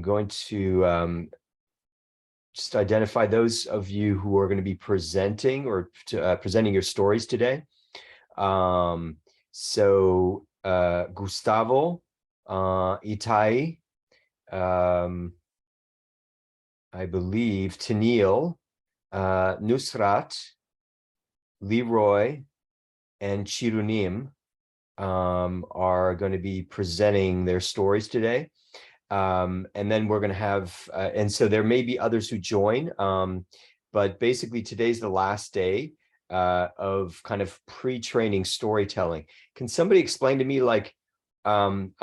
going to just identify those of you who are going to be presenting or presenting your stories today. Gustavo, Itai, I believe Tennille, Nusrat, Leroy, and Chirunim are going to be presenting their stories today. And then we're going to have, and so there may be others who join, but basically today's the last day of kind of pre-training storytelling. Can somebody explain to me, like, I'm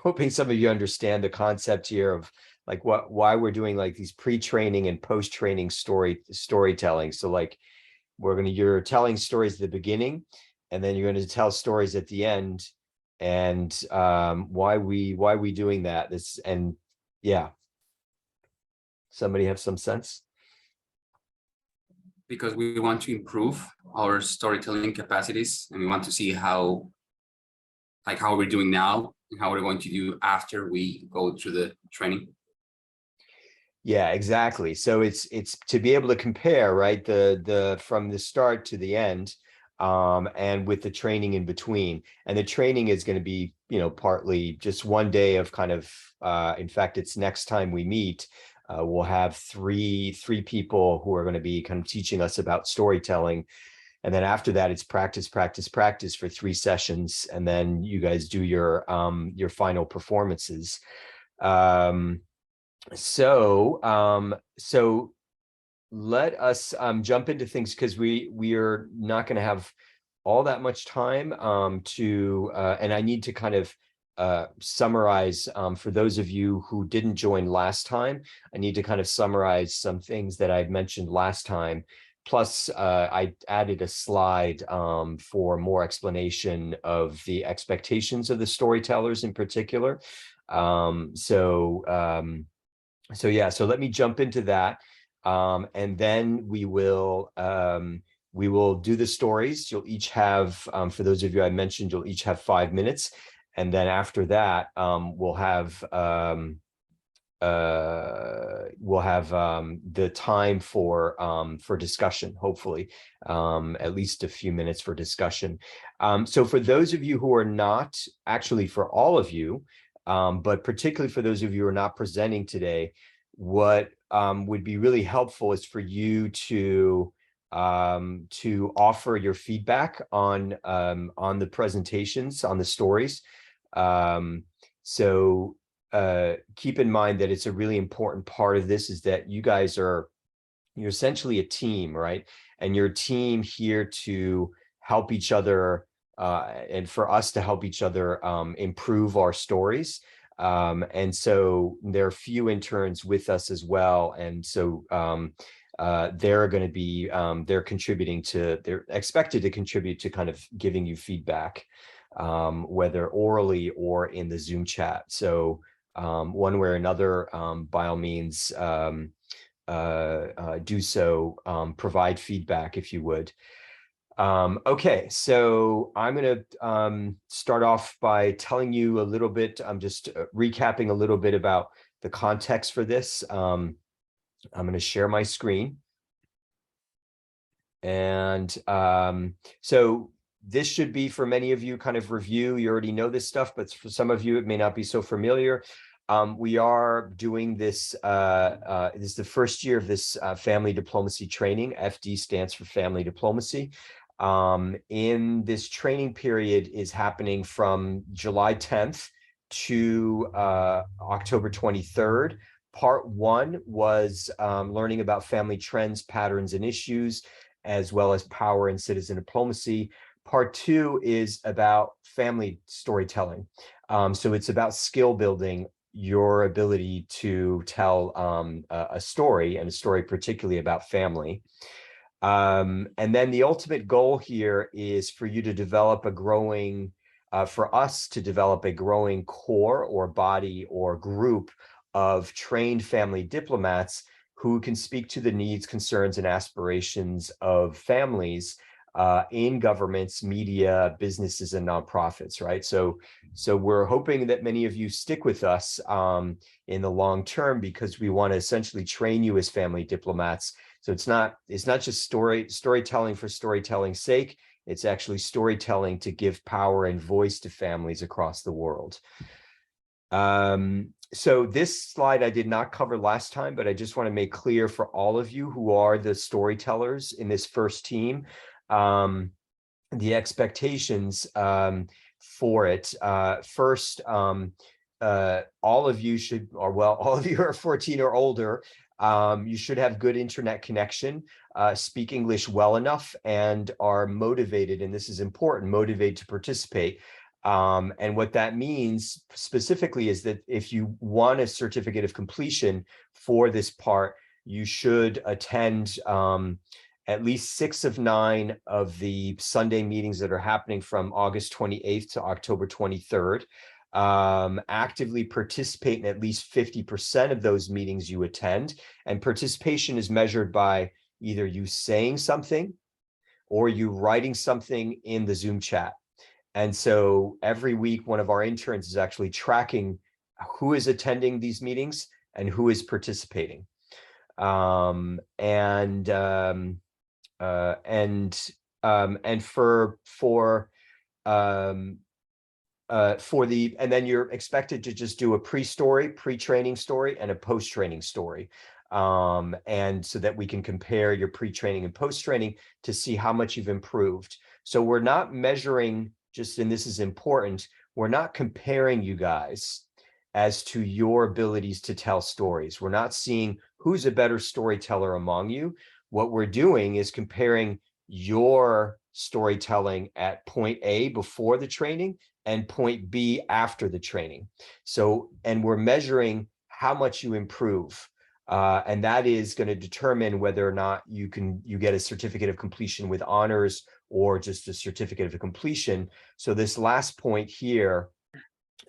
hoping some of you understand the concept here of like why we're doing like these pre-training and post-training storytelling. So like you're telling stories at the beginning, and then you're going to tell stories at the end, and why we doing that. Yeah, somebody have some sense? Because we want to improve our storytelling capacities, and we want to see how we're doing now and how we're going to do after we go through the training. Yeah, exactly. So it's to be able to compare, right, the from the start to the end, and with the training in between. And the training is going to be, partly just one day of kind of, in fact, it's next time we meet, we'll have three people who are going to be kind of teaching us about storytelling. And then after that, it's practice for 3 sessions. And then you guys do your final performances. So let us jump into things, because we are not going to have all that much time and I need to kind of summarize for those of you who didn't join last time. I need to kind of summarize some things that I mentioned last time. Plus, I added a slide for more explanation of the expectations of the storytellers in particular. So let me jump into that, and then we will do the stories. You'll each have, for those of you I mentioned, you'll each have 5 minutes, and then after that, we'll have the time for discussion. Hopefully, at least a few minutes for discussion. So for those of you who are not, actually for all of you, but particularly for those of you who are not presenting today, what would be really helpful is for you to offer your feedback on the presentations, on the stories. So keep in mind that it's a really important part of this is that you guys you're essentially a team, right? And you're a team here to help each other, and for us to help each other improve our stories. And so there are a few interns with us as well. And so they're going to be, they're expected to contribute to kind of giving you feedback, whether orally or in the Zoom chat. So one way or another, by all means, do so, provide feedback if you would. Okay, so I'm going to start off by telling you a little bit. I'm just recapping a little bit about the context for this. I'm going to share my screen. And so this should be, for many of you, kind of review. You already know this stuff, but for some of you, it may not be so familiar. We are doing this, this is the first year of this Family Diplomacy Training. FD stands for Family Diplomacy. In this training period is happening from July 10th to October 23rd. Part 1 was learning about family trends, patterns, and issues, as well as power and citizen diplomacy. Part 2 is about family storytelling. So it's about skill building, your ability to tell a story, and a story particularly about family. And then the ultimate goal here is for you to develop a growing, for us to develop a growing core or body or group of trained family diplomats who can speak to the needs, concerns, and aspirations of families in governments, media, businesses, and nonprofits, right? So we're hoping that many of you stick with us in the long term, because we want to essentially train you as family diplomats. So it's not just storytelling for storytelling's sake. It's actually storytelling to give power and voice to families across the world. So this slide I did not cover last time, but I just want to make clear for all of you who are the storytellers in this first team, the expectations for it. First, all of you should, or well, all of you are 14 or older. You should have good internet connection, speak English well enough, and are motivated, and this is important, motivated to participate. And what that means specifically is that if you want a certificate of completion for this part, you should attend at least 6 of 9 of the Sunday meetings that are happening from August 28th to October 23rd. Actively participate in at least 50% of those meetings you attend. And participation is measured by either you saying something or you writing something in the Zoom chat. And so every week, one of our interns is actually tracking who is attending these meetings and who is participating. And then you're expected to just do a pre-training story, and a post-training story. And so that we can compare your pre-training and post-training to see how much you've improved. So we're not measuring and this is important, we're not comparing you guys as to your abilities to tell stories. We're not seeing who's a better storyteller among you. What we're doing is comparing your storytelling at point A before the training and point B after the training. So, and we're measuring how much you improve. And that is going to determine whether or not you get a certificate of completion with honors or just a certificate of completion. So this last point here,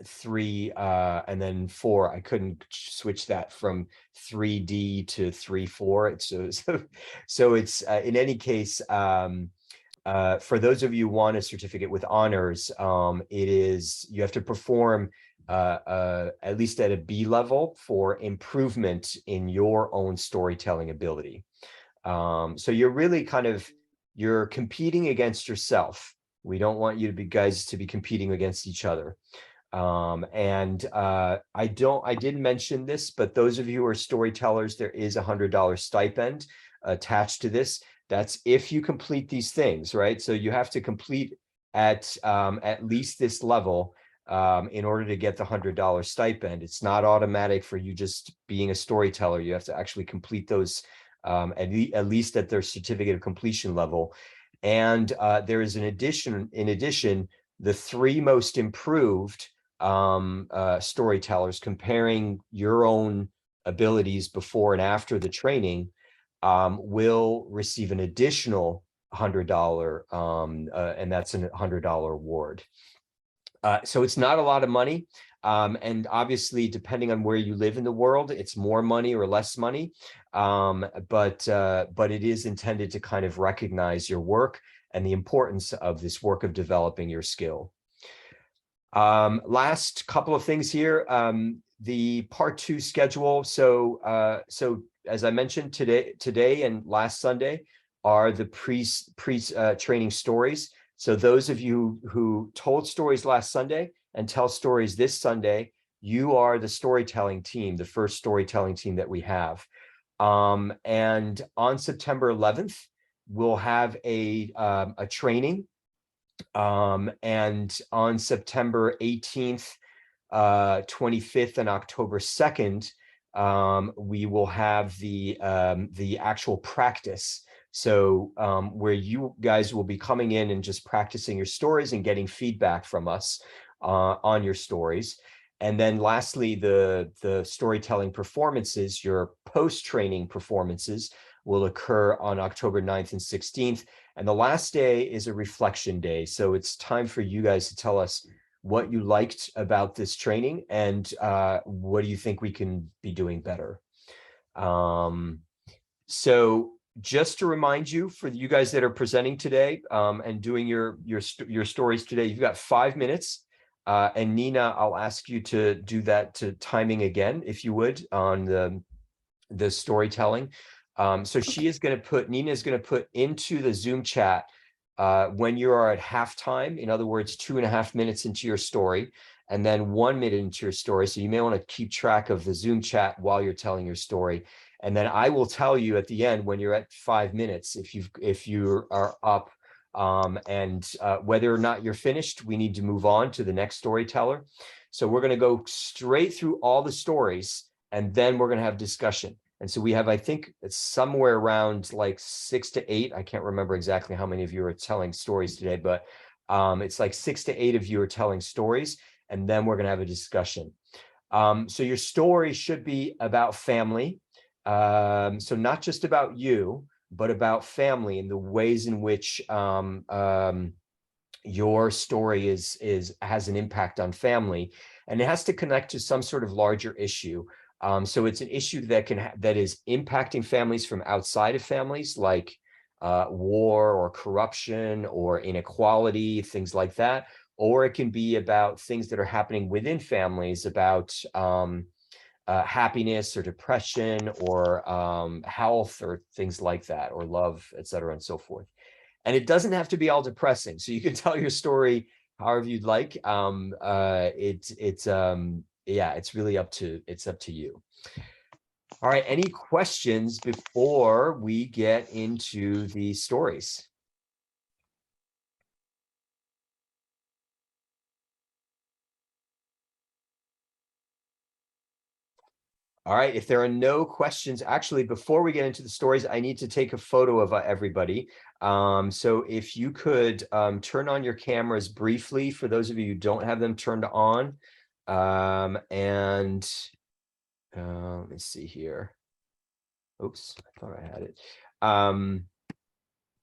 3 and then 4, I couldn't switch that from 3D to 3-4. So it's in any case, for those of you who want a certificate with honors, you have to perform at least at a B level for improvement in your own storytelling ability. So you're really you're competing against yourself. We don't want you guys to be competing against each other. I didn't mention this, but those of you who are storytellers, there is a $100 stipend attached to this. That's if you complete these things, right? So you have to complete at least this level in order to get the $100 stipend. It's not automatic for you just being a storyteller. You have to actually complete those at least at their certificate of completion level. And there is in addition, the 3 most improved storytellers, comparing your own abilities before and after the training, will receive an additional $100, and that's a $100 award. So it's not a lot of money. And obviously, depending on where you live in the world, it's more money or less money. But it is intended to kind of recognize your work and the importance of this work of developing your skill. Last couple of things here. The part 2 schedule. So as I mentioned, today and last Sunday are the pre-training stories. So those of you who told stories last Sunday and tell stories this Sunday, you are the storytelling team, the first storytelling team that we have. And on September 11th, we'll have a training. And on September 18th, 25th, and October 2nd, we will have the actual practice. So where you guys will be coming in and just practicing your stories and getting feedback from us on your stories. And then lastly, the storytelling performances, your post-training performances, will occur on October 9th and 16th. And the last day is a reflection day. So it's time for you guys to tell us what you liked about this training and what do you think we can be doing better. So just to remind you, for you guys that are presenting today and doing your stories today, you've got 5 minutes. And Nina, I'll ask you to do that to timing again, if you would, on the storytelling. So Nina is going to put into the Zoom chat when you are at halftime, in other words, 2.5 minutes into your story, and then 1 minute into your story. So you may want to keep track of the Zoom chat while you're telling your story. And then I will tell you at the end when you're at 5 minutes if you are up, and whether or not you're finished. We need to move on to the next storyteller. So we're going to go straight through all the stories, and then we're going to have discussion. And so we have, I think it's somewhere around like 6 to 8. I can't remember exactly how many of you are telling stories today, but it's like 6 to 8 of you are telling stories, and then we're going to have a discussion. So your story should be about family. So not just about you, but about family and the ways in which your story has an impact on family, and it has to connect to some sort of larger issue. So it's an issue that is impacting families from outside of families, like war or corruption or inequality, things like that. Or it can be about things that are happening within families, about happiness or depression or health or things like that, or love, et cetera, and so forth. And it doesn't have to be all depressing. So you can tell your story however you'd like. Yeah, it's really up to you. All right, any questions before we get into the stories? All right, if there are no questions, actually, before we get into the stories, I need to take a photo of everybody. So if you could turn on your cameras briefly, for those of you who don't have them turned on. Let me see here. Oops, I thought I had it.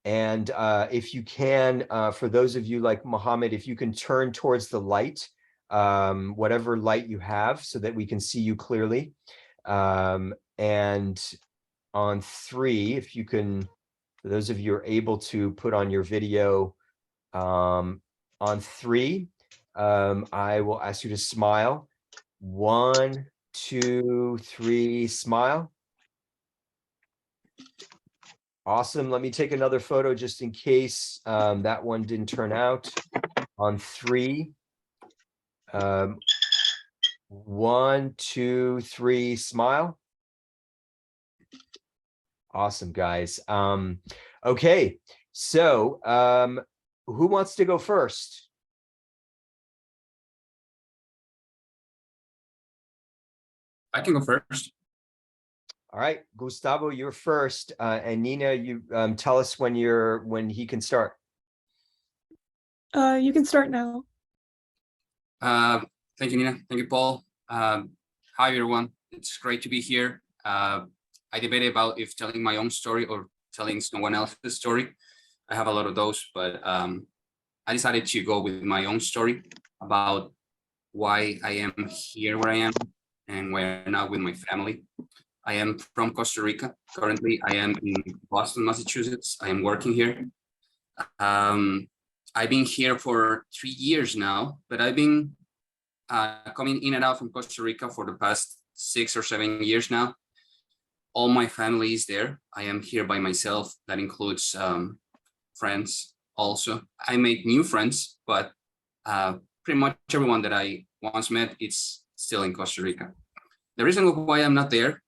And if you can, for those of you like Mohammed, if you can turn towards the light, whatever light you have, so that we can see you clearly. And on 3, if you can, for those of you who are able to put on your video, on 3, I will ask you to smile. 1, 2, 3, smile. Awesome. Let me take another photo just in case that one didn't turn out. On 3, 1, 2, 3, smile. Awesome, guys. Okay, so who wants to go first? I can go first. All right, Gustavo, you're first, and Nina, you tell us when he can start. You can start now. Thank you, Nina. Thank you, Paul. Hi, everyone. It's great to be here. I debated about if telling my own story or telling someone else's story. I have a lot of those, but I decided to go with my own story about why I am here where I am and where I'm now with my family. I am from Costa Rica. Currently, I am in Boston, Massachusetts. I am working here. I've been here for 3 years now, but I've been coming in and out from Costa Rica for the past 6 or 7 years now. All my family is there. I am here by myself. That includes friends also. I made new friends, but pretty much everyone that I once met, it's still in Costa Rica. The reason why I'm not there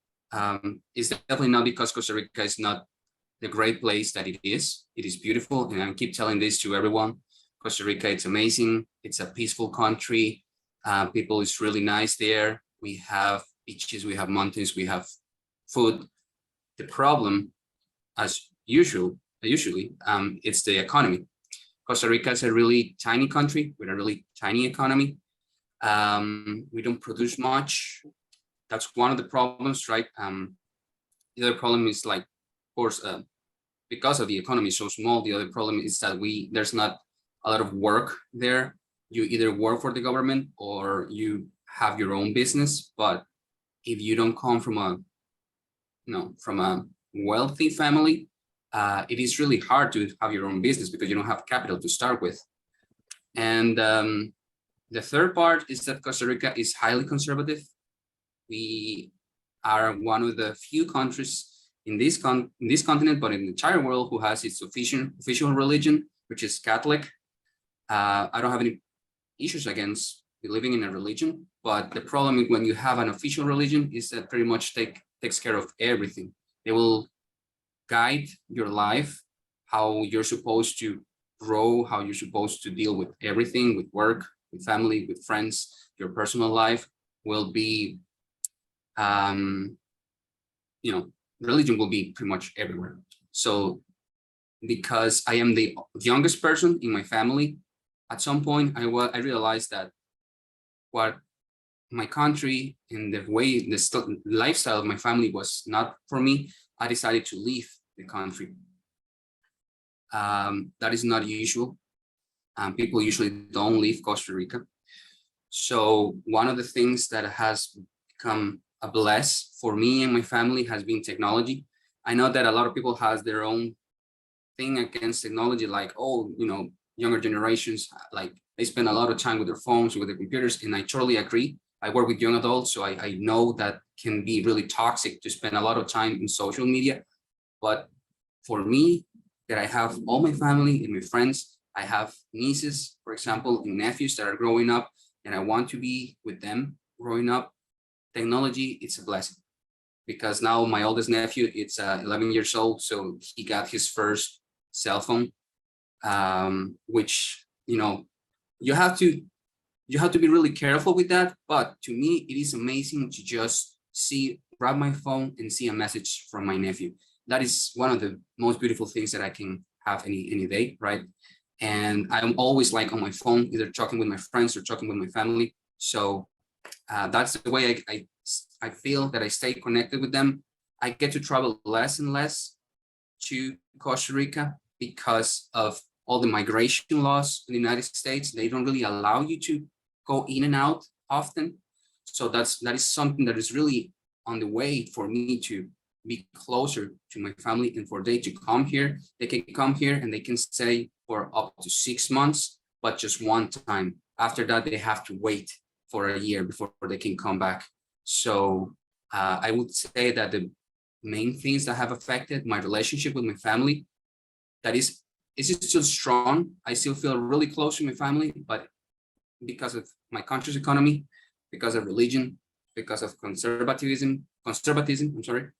is definitely not because Costa Rica is not the great place that it is. It is beautiful, and I keep telling this to everyone. Costa Rica, it's amazing. It's a peaceful country. People is really nice there. We have beaches, we have mountains, we have food. The problem, as usually, it's the economy. Costa Rica is a really tiny country with a really tiny economy. We don't produce much. That's one of the problems, right? The other problem is, like, of course, because of the economy so small, the other problem is that there's not a lot of work there. You either work for the government or you have your own business. But if you don't come from a wealthy family, it is really hard to have your own business because you don't have capital to start with. And the third part is that Costa Rica is highly conservative. We are one of the few countries in this continent, but in the entire world, who has its official religion, which is Catholic. I don't have any issues against believing in a religion, but the problem when you have an official religion is that pretty much takes care of everything. They will guide your life, how you're supposed to grow, how you're supposed to deal with everything, with work, with family, with friends. Your personal life will be, religion will be pretty much everywhere. So because I am the youngest person in my family, at some point I realized that what my country and the way the lifestyle of my family was not for me, I decided to leave the country. That is not usual. People usually don't leave Costa Rica. So one of the things that has become a bless for me and my family has been technology. I know that a lot of people has their own thing against technology, like, oh, younger generations, like they spend a lot of time with their phones, with their computers, and I totally agree. I work with young adults, so I know that can be really toxic to spend a lot of time in social media. But for me, that I have all my family and my friends, I have nieces, for example, and nephews that are growing up, and I want to be with them growing up. Technology, it's a blessing, because now my oldest nephew, it's 11 years old, so he got his first cell phone, which you have to be really careful with that. But to me, it is amazing to just grab my phone and see a message from my nephew. That is one of the most beautiful things that I can have any day, right? And I'm always like on my phone, either talking with my friends or talking with my family. So that's the way I feel that I stay connected with them. I get to travel less and less to Costa Rica because of all the migration laws in the United States. They don't really allow you to go in and out often. So that is something that is really on the way for me to be closer to my family, and for they to come here. They can come here and they can stay for up to 6 months, but just one time. After that, they have to wait for a year before they can come back. So I would say that the main things that have affected my relationship with my family, that is still strong. I still feel really close to my family, but because of my country's economy, because of religion, because of conservatism, I'm sorry,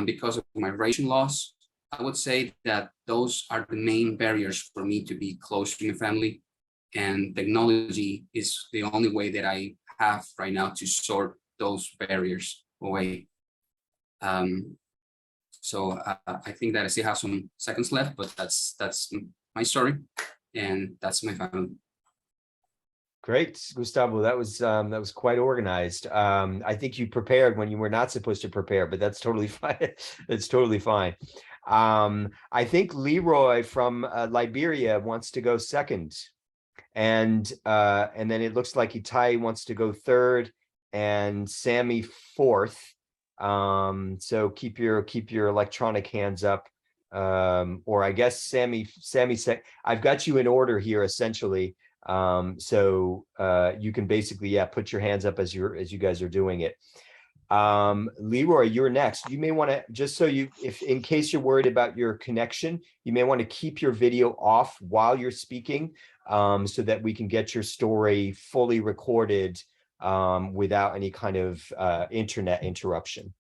because of migration laws, I would say that those are the main barriers for me to be close to my family. And technology is the only way that I have right now to sort those barriers away. So I think that I still have some seconds left, but that's my story, and that's my family. Great, Gustavo. That was quite organized. I think you prepared when you were not supposed to prepare, but that's totally fine. It's totally fine. I think Leroy from Liberia wants to go second, and then it looks like Itai wants to go third, and Sammy fourth. So keep your electronic hands up, or I guess Sammy I've got you in order here essentially. So you can basically put your hands up as you guys are doing it. Leroy, you're next. You may want to, just so if in case you're worried about your connection, you may want to keep your video off while you're speaking, so that we can get your story fully recorded without any kind of internet interruption.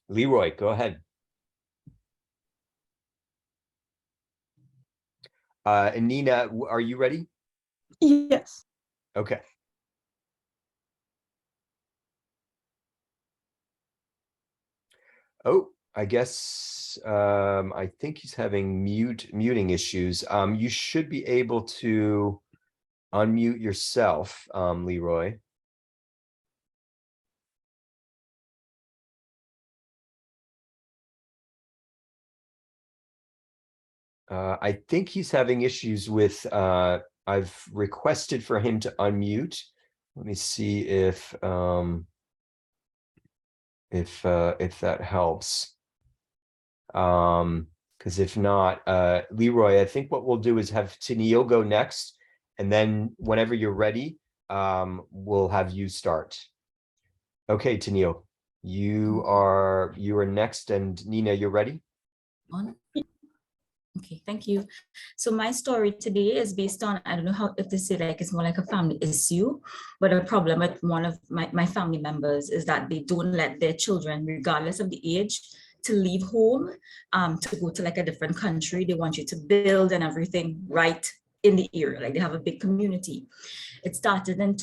Leroy, go ahead. And Nina, are you ready? Yes. Okay. Oh, I guess I think he's having muting issues. You should be able to unmute yourself, Leroy. I think he's having issues with, I've requested for him to unmute. Let me see if that helps. Because Because if not, Leroy, I think what we'll do is have Tennille go next, and then whenever you're ready, we'll have you start. Okay, Tennille, you are next, and Nina, you're ready? On. Okay, thank you. So my story today is based on, I don't know how if to say, like it's more like a family issue, but a problem with one of my family members is that they don't let their children, regardless of the age, to leave home, to go to like a different country. They want you to build and everything right in the area, like they have a big community. It started in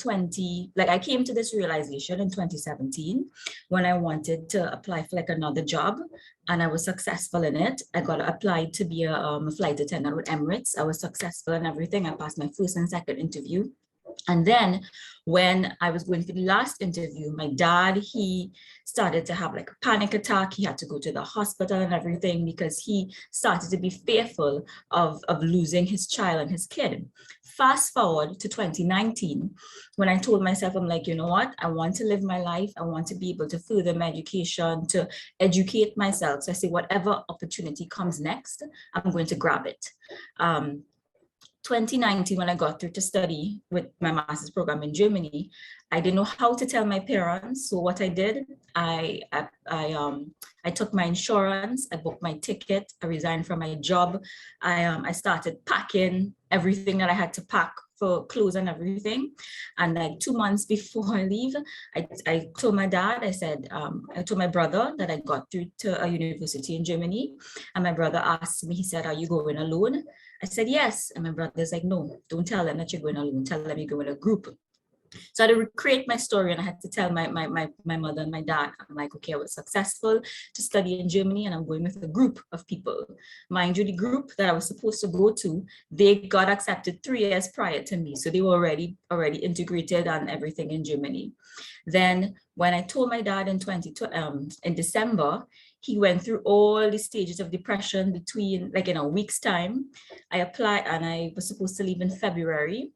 I came to this realization in 2017 when I wanted to apply for like another job, and I was successful in it. I got applied to be a flight attendant with Emirates. I was successful in everything. I passed my first and second interview. And then when I was going for the last interview, my dad, he started to have like a panic attack. He had to go to the hospital and everything because he started to be fearful of losing his child and his kid. Fast forward to 2019, when I told myself, I'm like, you know what? I want to live my life. I want to be able to further my education, to educate myself. So I say, whatever opportunity comes next, I'm going to grab it. 2019, when I got through to study with my master's program in Germany, I didn't know how to tell my parents. So what I did, I took my insurance, I booked my ticket, I resigned from my job. I started packing everything that I had to pack for clothes and everything. And like 2 months before I leave, I told my dad, I said, I told my brother that I got through to a university in Germany. And my brother asked me, he said, are you going alone? I said, yes. And my brother's like, no, don't tell them that you're going alone. Tell them you're going in a group. So I had to recreate my story, and I had to tell my mother and my dad. I'm like, okay, I was successful to study in Germany, and I'm going with a group of people. Mind you, the group that I was supposed to go to, they got accepted 3 years prior to me. So they were already integrated and everything in Germany. Then when I told my dad in December, he went through all the stages of depression between like in a week's time. I applied and I was supposed to leave in February.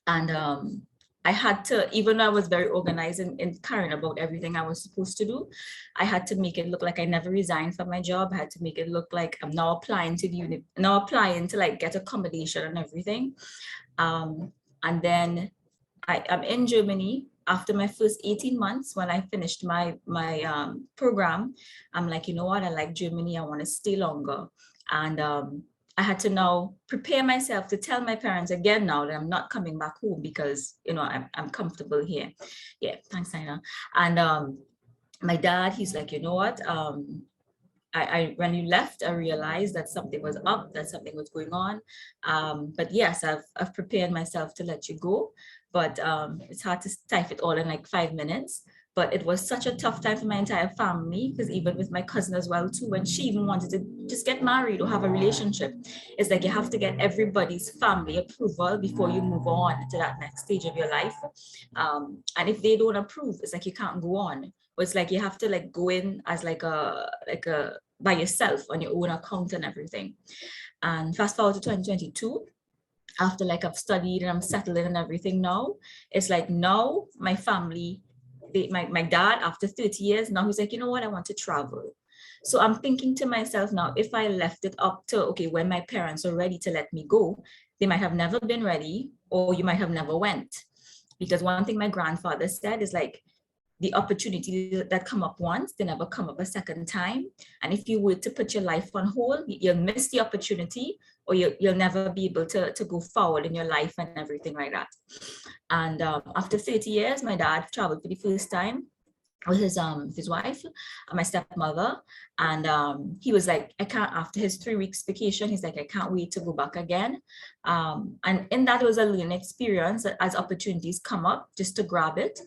And I had to, even though I was very organized and caring about everything I was supposed to do, I had to make it look like I never resigned from my job. I had to make it look like I'm now applying to like get accommodation and everything. And then I'm in Germany. After my first 18 months, when I finished my program, I'm like, you know what? I like Germany. I want to stay longer. And I had to now prepare myself to tell my parents again now that I'm not coming back home because, you know, I'm comfortable here. Yeah, thanks, Nina. And my dad, he's like, you know what? When you left, I realized that something was up, that something was going on. But yes, I've prepared myself to let you go. But it's hard to type it all in like 5 minutes. But it was such a tough time for my entire family, because even with my cousin as well too, when she even wanted to just get married or have a relationship, it's like you have to get everybody's family approval before you move on to that next stage of your life. And if they don't approve, it's like you can't go on. But it's like you have to like go in as like a by yourself on your own account and everything. And fast forward to 2022. After like I've studied and I'm settled in and everything now, it's like now my family, my dad, after 30 years, now he's like, you know what, I want to travel. So I'm thinking to myself now, if I left it up to, okay, when my parents are ready to let me go, they might have never been ready, or you might have never went. Because one thing my grandfather said is like, the opportunity that come up once, they never come up a second time. And if you were to put your life on hold, you'll miss the opportunity, or you'll never be able to go forward in your life and everything like that. And after 30 years, my dad traveled for the first time with his wife, my stepmother. And he was like, I can't, after his 3 weeks vacation, he's like, I can't wait to go back again. And in that was a learning experience, as opportunities come up, just to grab it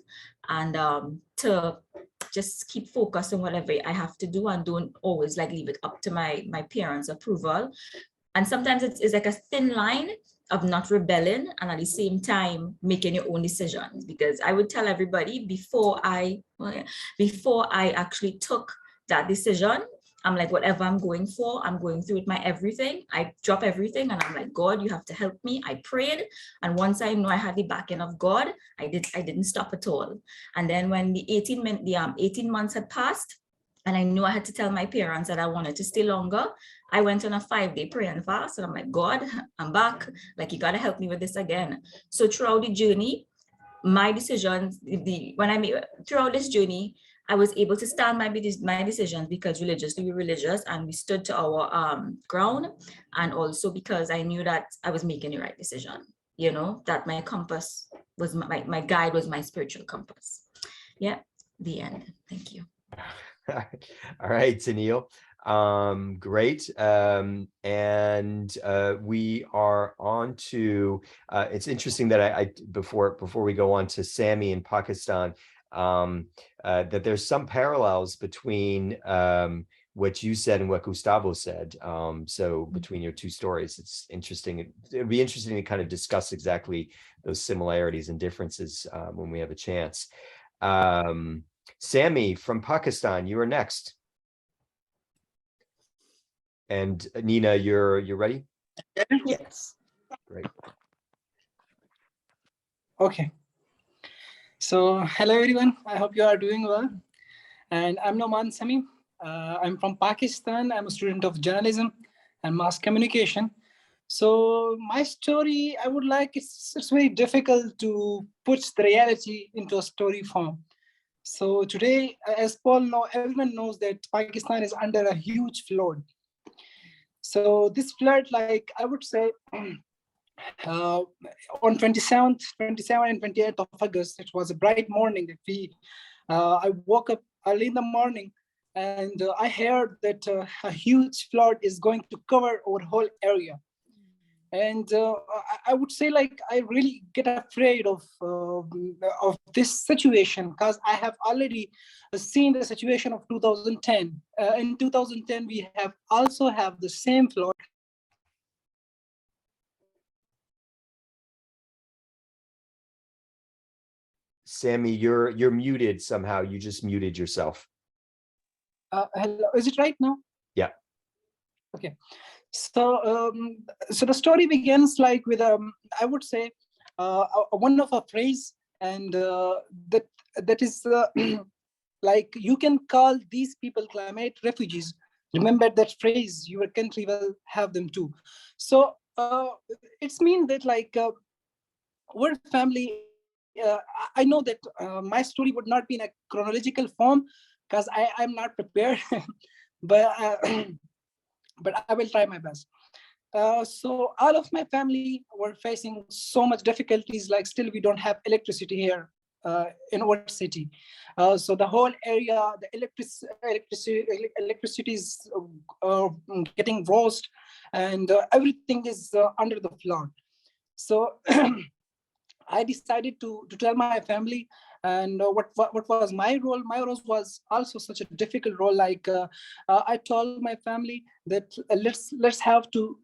and to just keep focused on whatever I have to do, and don't always like leave it up to my parents' approval. And sometimes it's like a thin line of not rebelling and at the same time making your own decisions. Because I would tell everybody before I actually took that decision, I'm like, whatever I'm going for, I'm going through with my everything. I drop everything and I'm like, God, you have to help me. I prayed. And once I know I had the backing of God, I didn't stop at all. And then when the 18 months had passed, And I knew I had to tell my parents that I wanted to stay longer. I went on a 5-day prayer and fast, and I'm like, God, I'm back. Like, you got to help me with this again. So throughout the journey, my decisions, when I made throughout this journey, I was able to stand my decisions because religiously we're religious and we stood to our ground, and also because I knew that I was making the right decision. You know, that my compass was my guide was my spiritual compass. Yeah, the end. Thank you. All right, Tennille. Great. And we are on to, it's interesting that I before we go on to Sammy in Pakistan, that there's some parallels between what you said and what Gustavo said. So between your two stories, it's interesting. It'd be interesting to kind of discuss exactly those similarities and differences when we have a chance. Sammy from Pakistan, you are next. And Nina, you're ready? Yes. Great. Okay. So hello everyone. I hope you are doing well. And I'm Noman Sami. I'm from Pakistan. I'm a student of journalism and mass communication. So my story, I would like, it's very difficult to put the reality into a story form. So today, as everyone knows that Pakistan is under a huge flood. So this flood, like I would say, on 27 and 28th of August, it was a bright morning that I woke up early in the morning, and I heard that a huge flood is going to cover our whole area. And I would say, like, I really get afraid of this situation because I have already seen the situation of 2010. In 2010, we have also have the same flood. Sammy, you're muted somehow. You just muted yourself. Hello, is it right now? Yeah. Okay. So, so the story begins like with I would say, one of a phrase, and that is like, you can call these people climate refugees. Remember that phrase. Your country will have them too. So it's mean that, like, our family. I know that my story would not be in a chronological form because I'm not prepared, but. But I will try my best. So all of my family were facing so much difficulties, like still we don't have electricity here in our city. So the whole area, the electricity is getting roast, and everything is under the flood. So I decided to tell my family, and what was my role? My role was also such a difficult role. Like I told my family that let's have to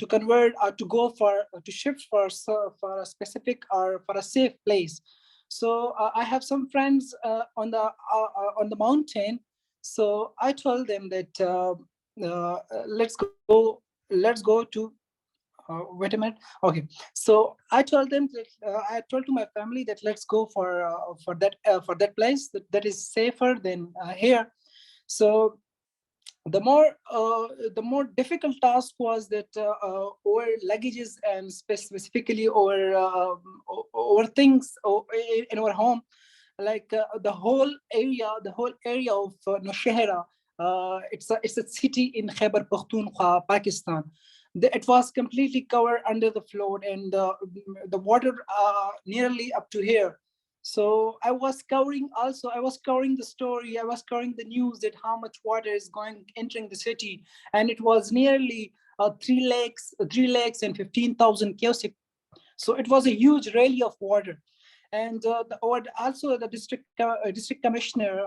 convert or to go for to shift for a specific or for a safe place. So I have some friends on the mountain. So I told them that let's go to wait a minute. Okay, so I told them that I told to my family that let's go for that place that is safer than here. So the more difficult task was that our luggages and specifically our things in our home, like the whole area of Nowshera. It's a city in Khyber Pakhtunkhwa, Pakistan. It was completely covered under the flood, and the water nearly up to here. So I was covering the story, I was covering the news that how much water is entering the city, and it was nearly 3 lakes and 15,000 cubic. So it was a huge rally of water. And also the district commissioner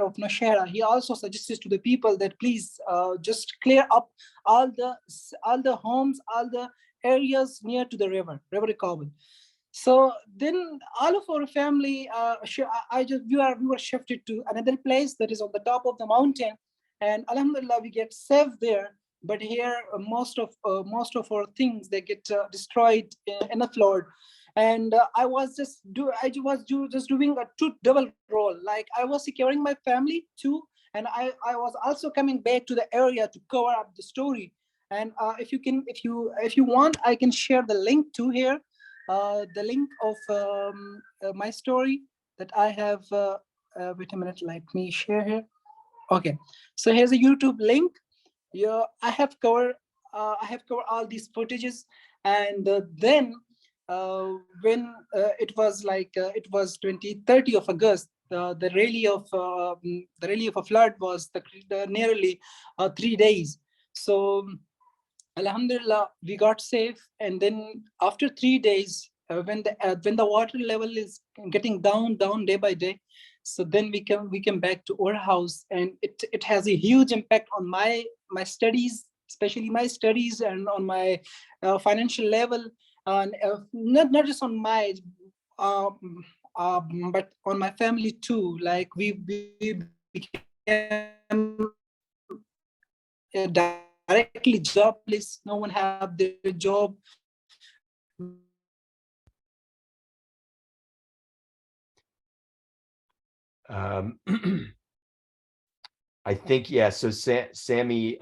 of Nowshera, he also suggested to the people that please just clear up all the homes, all the areas near to the river Kabul. So then all of our family, we were shifted to another place that is on the top of the mountain, and Alhamdulillah we get safe there. But here most of our things, they get destroyed in a flood. And I was just doing a double role. Like I was securing my family too, And I was also coming back to the area to cover up the story. And if you want, I can share the link to here, the link of my story that I have. Wait a minute, let me share here. Okay, so here's a YouTube link. Yeah, I have covered all these footages, and then when it was 30 of August, the rally of a flood was the nearly 3 days. So Alhamdulillah, we got safe, and then after 3 days, when the water level is getting down day by day, so then we came back to our house, and it has a huge impact on my studies, especially my studies, and on my financial level, and not just on my um, but on my family too. Like we became directly jobless. No one have their job. I think, yeah. So Sammy,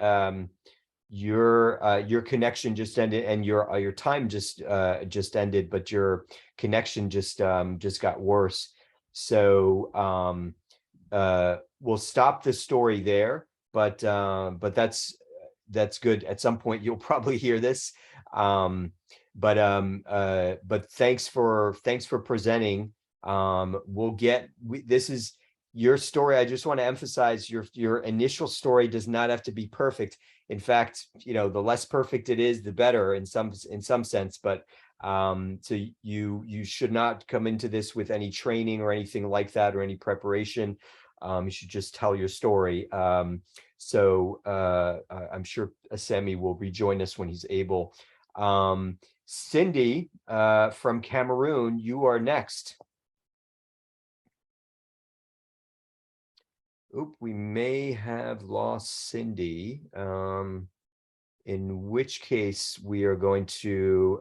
your connection just ended, and your time just ended, but your connection just got worse. So we'll stop the story there, but that's good. At some point you'll probably hear this. But thanks for presenting. This is your story. I just want to emphasize your initial story does not have to be perfect. In fact, the less perfect it is, the better in some sense. But so you should not come into this with any training or anything like that, or any preparation. You should just tell your story. So I'm sure Assemi will rejoin us when he's able. Cindy from Cameroon, you are next. Oop, we may have lost Cindy, in which case we are going to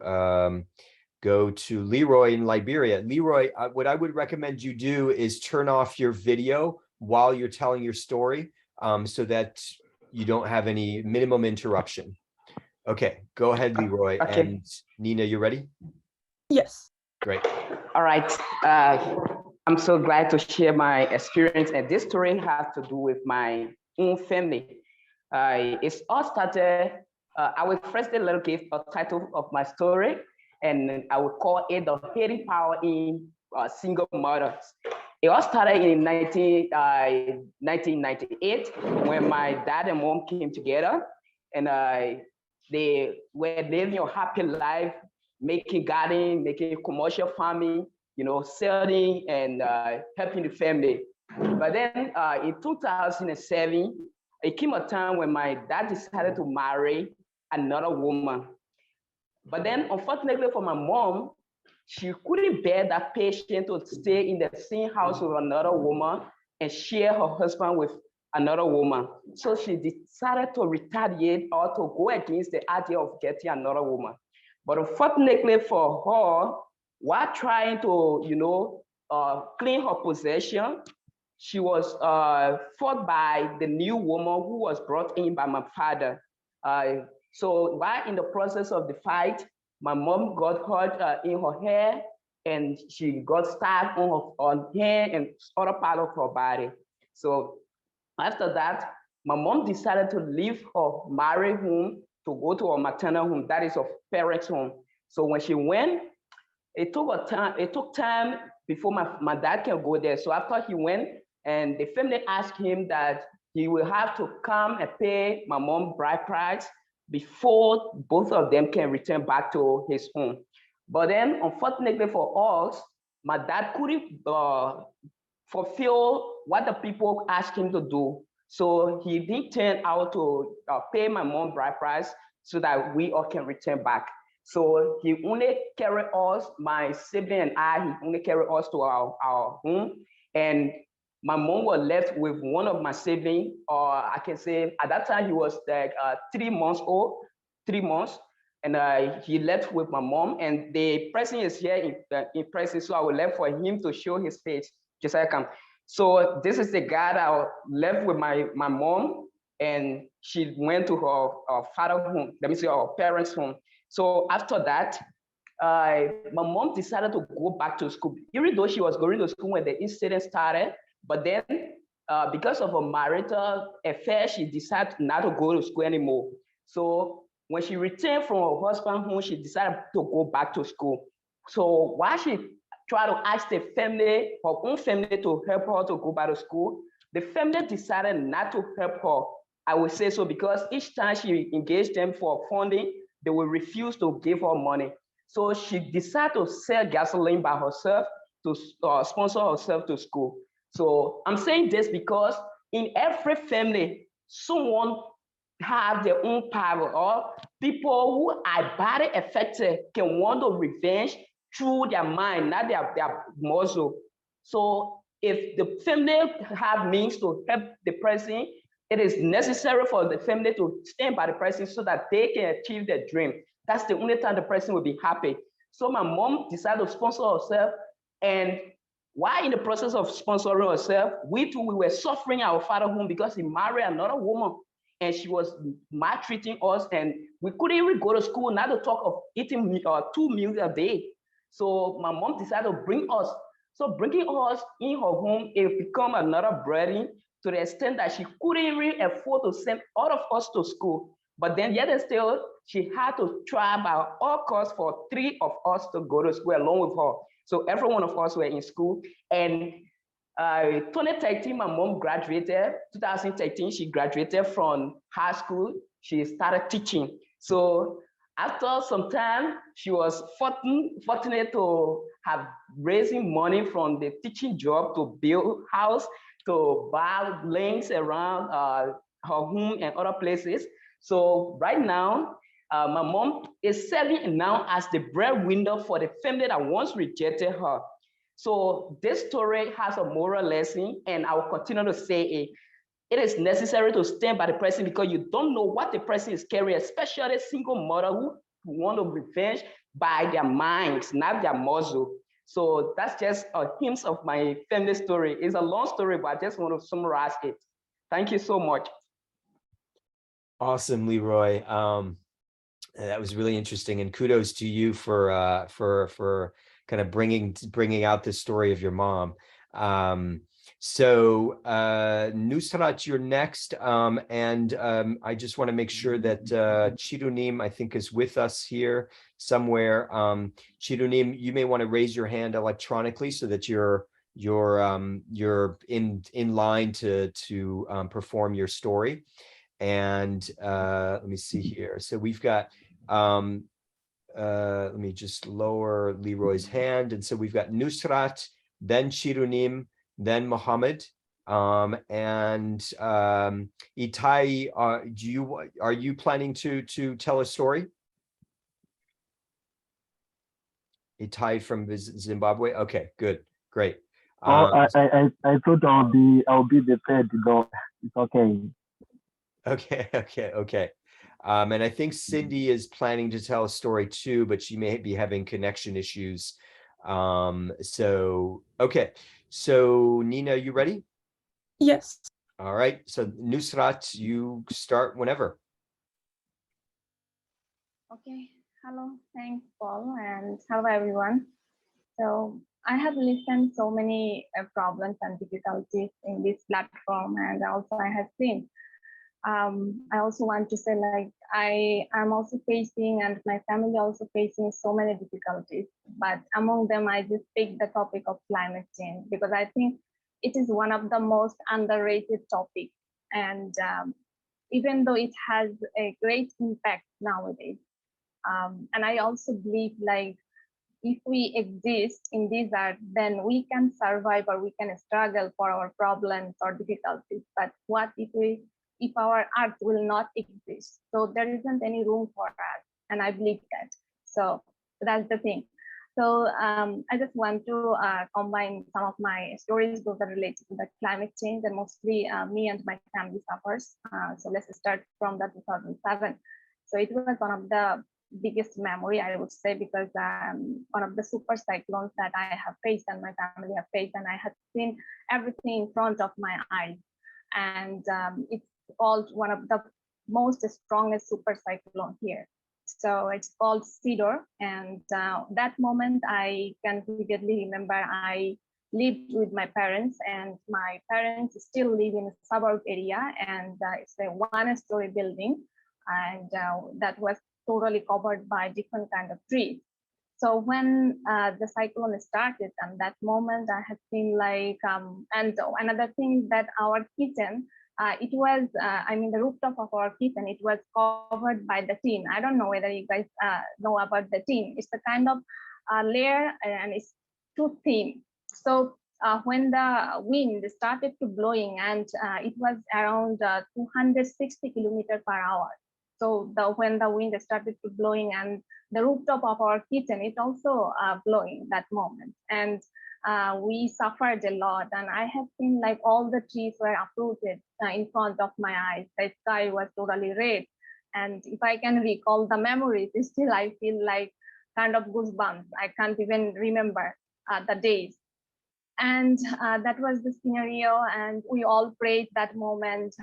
go to Leroy in Liberia. Leroy, what I would recommend you do is turn off your video while you're telling your story, so that you don't have any minimum interruption. Okay, go ahead, Leroy. Okay. And Nina, you ready? Yes. Great. All right. I'm so glad to share my experience, and this story has to do with my own family. It's all started, I will first a little give a title of my story, and I will call it The Hidden Power in Single Mothers. It all started in 1998 when my dad and mom came together, and they were living a happy life, making gardening, making commercial farming, selling and helping the family. But then in 2007, it came a time when my dad decided to marry another woman. But then, unfortunately for my mom, she couldn't bear that patient to stay in the same house with another woman and share her husband with another woman. So she decided to retaliate or to go against the idea of getting another woman. But unfortunately for her, while trying to, clean her possession, she was fought by the new woman who was brought in by my father. So while in the process of the fight, my mom got hurt in her hair, and she got stabbed on her hand and other part of her body. So after that, my mom decided to leave her married home to go to her maternal home, that is her parents' home. So when she went, it took time before my dad can go there. So after he went, and the family asked him that he will have to come and pay my mom bride price before both of them can return back to his home. But then, unfortunately for us, my dad couldn't fulfill what the people asked him to do. So he didn't turn out to pay my mom bride price so that we all can return back. So he only carried us, my sibling and I, he only carried us to our home. And my mom was left with one of my siblings, or I can say at that time he was like 3 months old, 3 months. And he left with my mom, and the person is here in person, so I will left for him to show his face. Just like So this is the guy that I left with my mom, and she went to her father's home, let me say her parents' home. So after that, my mom decided to go back to school, even though she was going to school when the incident started. But then, because of a marital affair, she decided not to go to school anymore. So when she returned from her husband's home, she decided to go back to school. So while she tried to ask the family, her own family, to help her to go back to school, the family decided not to help her. I would say so because each time she engaged them for funding, they will refuse to give her money. So she decided to sell gasoline by herself to sponsor herself to school. So I'm saying this because in every family, someone have their own power, or people who are badly affected can want to revenge through their mind, not their muscle. So if the family have means to help the person, it is necessary for the family to stand by the person so that they can achieve their dream. That's the only time the person will be happy. So my mom decided to sponsor herself, and while in the process of sponsoring herself, we too, we were suffering our father home because he married another woman and she was maltreating us, and we couldn't even go to school, not to talk of eating 2 meals a day. So my mom decided to bring us. So bringing us in her home, it became another burden to the extent that she couldn't even afford to send all of us to school. But then yet and still, she had to try by all costs for 3 of us to go to school along with her. So every one of us were in school. And 2013, my mom graduated. 2013, she graduated from high school. She started teaching. So after some time, she was fortunate to have raising money from the teaching job to build house, to buy links around her home and other places. So right now, my mom is serving now as the breadwinner for the family that once rejected her. So this story has a moral lesson, and I will continue to say it. It is necessary to stand by the person because you don't know what the person is carrying, especially a single mother who want to revenge by their minds, not their muscle. So that's just a hint of my family story. It's a long story, but I just want to summarize it. Thank you so much. Awesome, Leroy. That was really interesting, and kudos to you for kind of bringing out the story of your mom. So Nusrat, you're next, and I just want to make sure that Chirunim, I think, is with us here somewhere. Chirunim, you may want to raise your hand electronically so that you're in line to perform your story. And let me see here. So we've got let me just lower Leroy's hand. And so we've got Nusrat, then Chirunim, then Mohammed, and Itai. Are you planning to tell a story? Itai from Zimbabwe. Okay, good, great. I thought I'll be the third, though. It's okay. Okay. And I think Cindy is planning to tell a story too, but she may be having connection issues. So, okay. So Nina, you ready? Yes. All right. So Nusrat, you start whenever. Okay. Hello. Thanks, Paul, and hello, everyone. So I have listened so many problems and difficulties in this platform, and also I have seen. I also want to say, like, I am also facing, and my family also facing so many difficulties. But among them, I just picked the topic of climate change because I think it is one of the most underrated topics. And even though it has a great impact nowadays, and I also believe, like, if we exist in this earth, then we can survive or we can struggle for our problems or difficulties. But what if our earth will not exist? So there isn't any room for us, and I believe that. So that's the thing. So I just want to combine some of my stories, those are related to the climate change, and mostly me and my family suffers. So let's start from the 2007. So it was one of the biggest memory, I would say, because one of the super cyclones that I have faced and my family have faced, and I had seen everything in front of my eyes. And it's called one of the most strongest super cyclone here. So it's called Cedar. And that moment I can vividly remember I lived with my parents, and my parents still live in a suburb area, and it's a one-story building, and that was totally covered by different kind of trees. So when the cyclone started, and that moment I had seen like, and another thing that our kitchen, it was, I mean, the rooftop of our kitchen, it was covered by the tin. I don't know whether you guys know about the tin. It's a kind of layer, and it's too thin. So when the wind started to blowing, and it was around 260 kilometers per hour. So when the wind started to blowing, and the rooftop of our kitchen, it also blowing that moment. And we suffered a lot. And I have seen like all the trees were uprooted in front of my eyes. The sky was totally red. And if I can recall the memories, still I feel like kind of goosebumps. I can't even remember the days. And that was the scenario, and we all prayed that moment.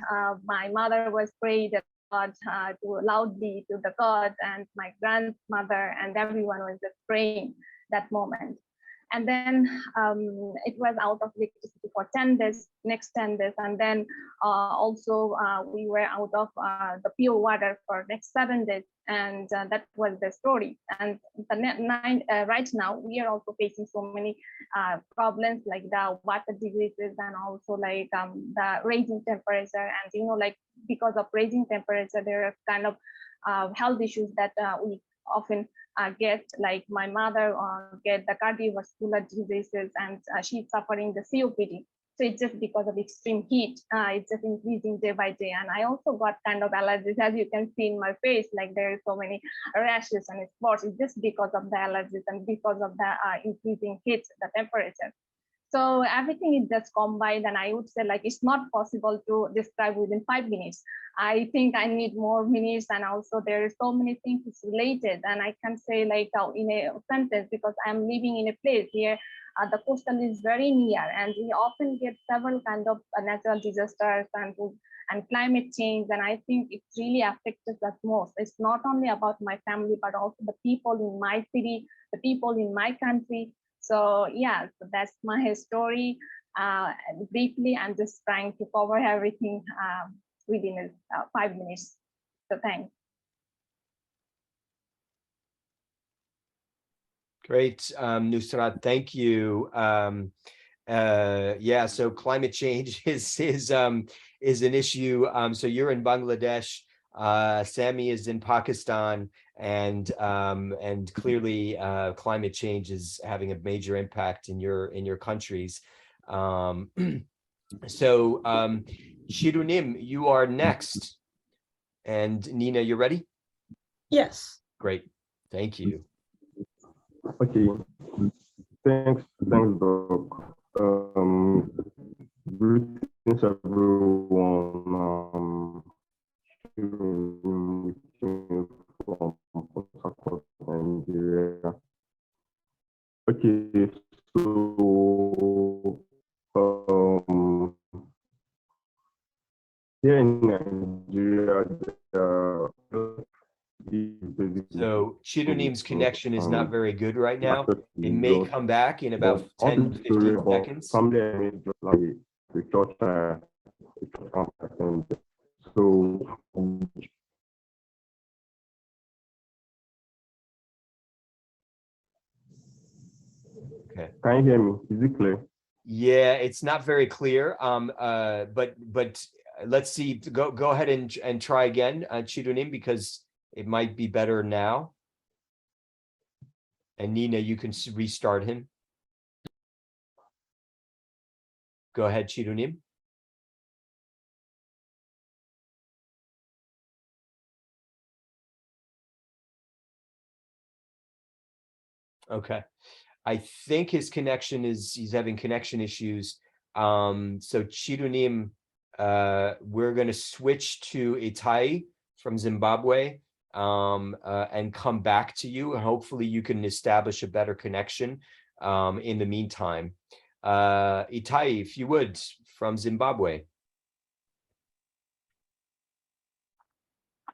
My mother was prayed God to loudly to the God, and my grandmother and everyone was just praying that moment. And then it was out of electricity for 10 days, next 10 days. And then also we were out of the pure water for next 7 days. And that was the story. And right now, we are also facing so many problems like the water decreases, and also like the rising temperature. And, you know, like because of rising temperature, there are kind of health issues that we often get, like my mother get the cardiovascular diseases, and she's suffering the COPD. So it's just because of extreme heat. It's just increasing day by day. And I also got kind of allergies, as you can see in my face, like there are so many rashes and spots. It's just because of the allergies and because of the increasing heat, the temperature. So everything is just combined, and I would say like it's not possible to describe within 5 minutes. I think I need more minutes, and also there are so many things related, and I can say like in a sentence, because I'm living in a place here. The coastal is very near, and we often get several kind of natural disasters and climate change, and I think it really affects us most. It's not only about my family, but also the people in my city, the people in my country. So yeah, so that's my story. Briefly, I'm just trying to cover everything within 5 minutes. So thanks. Great, Nusrat, thank you. Yeah, so climate change is an issue. So you're in Bangladesh, Sammy is in Pakistan, and clearly climate change is having a major impact in your countries. So Shirunim, you are next, and Nina, you're ready? Yes. Great, thank you. Okay, thanks, Doc. Greetings, everyone. From Port Harcourt, Nigeria. Okay, so here in Nigeria, so Chidunim's connection is not very good right now. It may come back in about 10 to 15 seconds. Family, I made just like the church and so okay. Can you hear me? Is it clear? Yeah, it's not very clear. But let's see. Go ahead and try again, Chidunim, because it might be better now. And Nina, you can restart him. Go ahead, Chidunim. Okay. I think his connection he's having connection issues. So Chidunim, we're going to switch to Itai from Zimbabwe. and come back to you. And hopefully you can establish a better connection in the meantime. Itai, if you would, from Zimbabwe.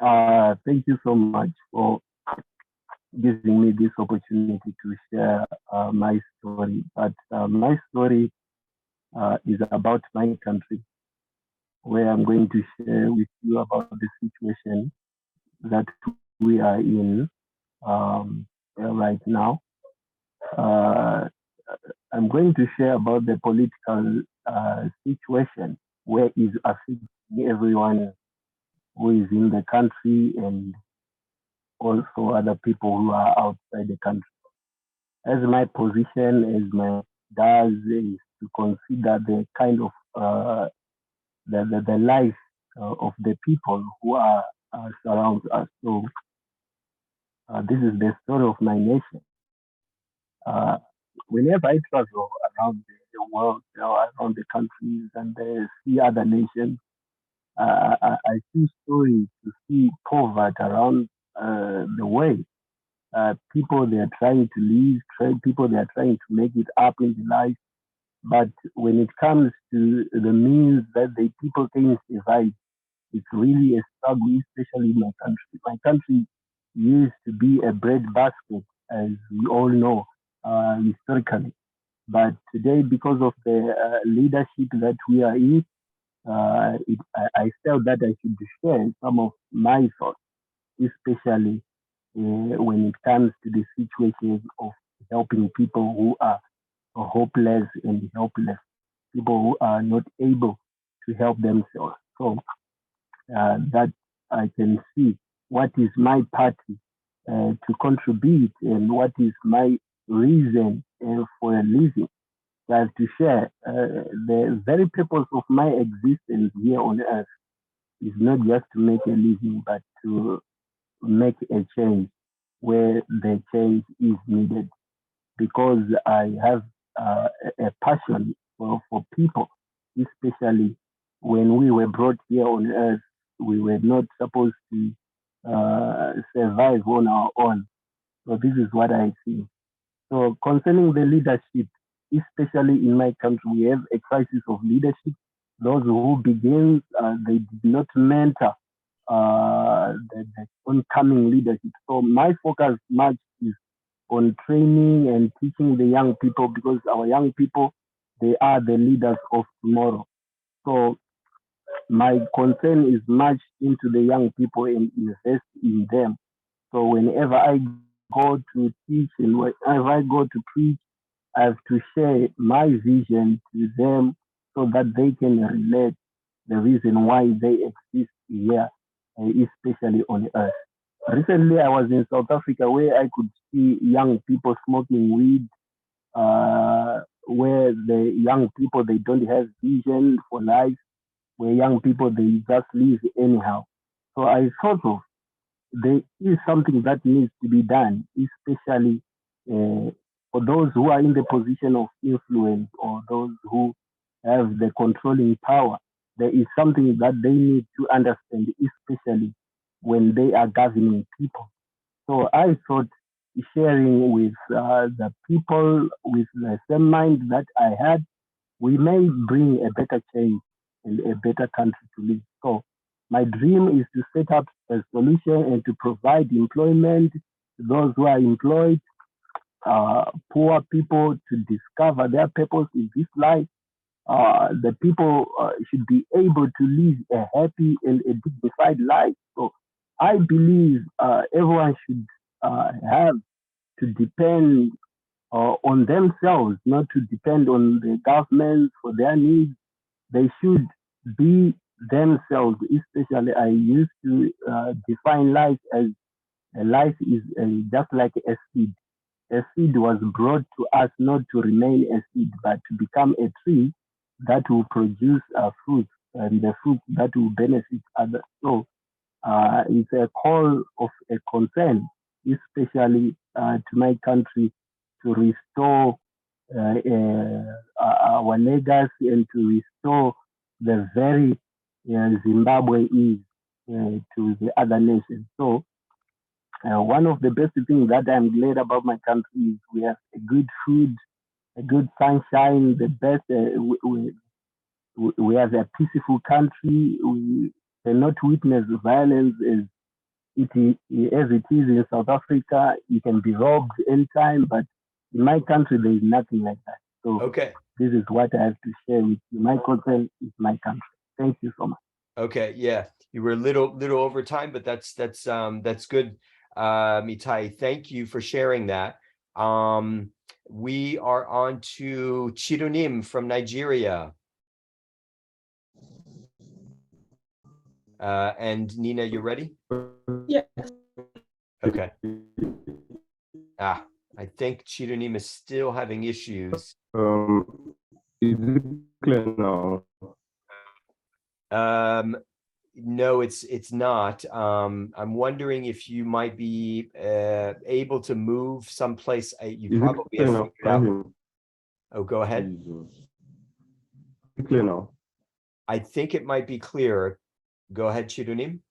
Thank you so much for giving me this opportunity to share my story. But my story is about my country, where I'm going to share with you about the situation that we are in right now. I'm going to share about the political situation where is affecting everyone who is in the country and also other people who are outside the country. As my position, as my does is to consider the kind of the life of the people who are surround us. So this is the story of my nation. Whenever I travel around the world, around the countries, and see other nations, I see stories to see poverty around the way. People they are trying to live, people they are trying to make it up in the life. But when it comes to the means that the people can survive, it's really a struggle, especially in my country. My country used to be a bread basket, as we all know, historically. But today, because of the leadership that we are in, I felt that I should share some of my thoughts, especially when it comes to the situation of helping people who are hopeless and helpless, people who are not able to help themselves. So that I can see what is my party to contribute and what is my reason for living. I have to share the very purpose of my existence here on earth is not just to make a living, but to make a change where the change is needed. Because I have a passion for people, especially when we were brought here on earth, we were not supposed to survive on our own. So this is what I see. So concerning the leadership, especially in my country, we have a crisis of leadership. Those who begin, they did not mentor the oncoming leadership. So my focus much is on training and teaching the young people because our young people, they are the leaders of tomorrow. So my concern is much into the young people and invest in them. So whenever I go to teach and whenever I go to preach, I have to share my vision to them so that they can relate the reason why they exist here, especially on earth. Recently, I was in South Africa where I could see young people smoking weed, where the young people, they don't have vision for life, where young people, they just live anyhow. So I thought of there is something that needs to be done, especially for those who are in the position of influence or those who have the controlling power. There is something that they need to understand, especially when they are governing people. So I thought sharing with the people with the same mind that I had, we may bring a better change and a better country to live. So my dream is to set up a solution and to provide employment to those who are employed, poor people to discover their purpose in this life. The people should be able to live a happy and a dignified life. So I believe everyone should have to depend on themselves, not to depend on the government for their needs. They should be themselves. Especially, I used to define life as a life is just like a seed. A seed was brought to us not to remain a seed, but to become a tree that will produce fruit and the fruit that will benefit others. So it's a call of a concern, especially to my country, to restore our legacy and to restore the very Zimbabwe is to the other nations. So One of the best things that I'm glad about my country is we have a good food, a good sunshine, the best. We have a peaceful country. We cannot witness violence as it is in South Africa. You can be robbed anytime, but in my country there is nothing like that. So Okay. this is what I have to share with you. My concern is my country. Thank you so much. Okay, yeah, you were a little over time, but that's good. Mitai, thank you for sharing that. We are on to Chirunim from Nigeria. And Nina, you ready? Yes. Okay. I think Chirunim is still having issues. Is it clear now? No, it's not. I'm wondering if you might be able to move someplace. You Is probably it clear have now? figured out. Oh, go ahead. Is it clear now? I think it might be clearer. Go ahead, Chirunim.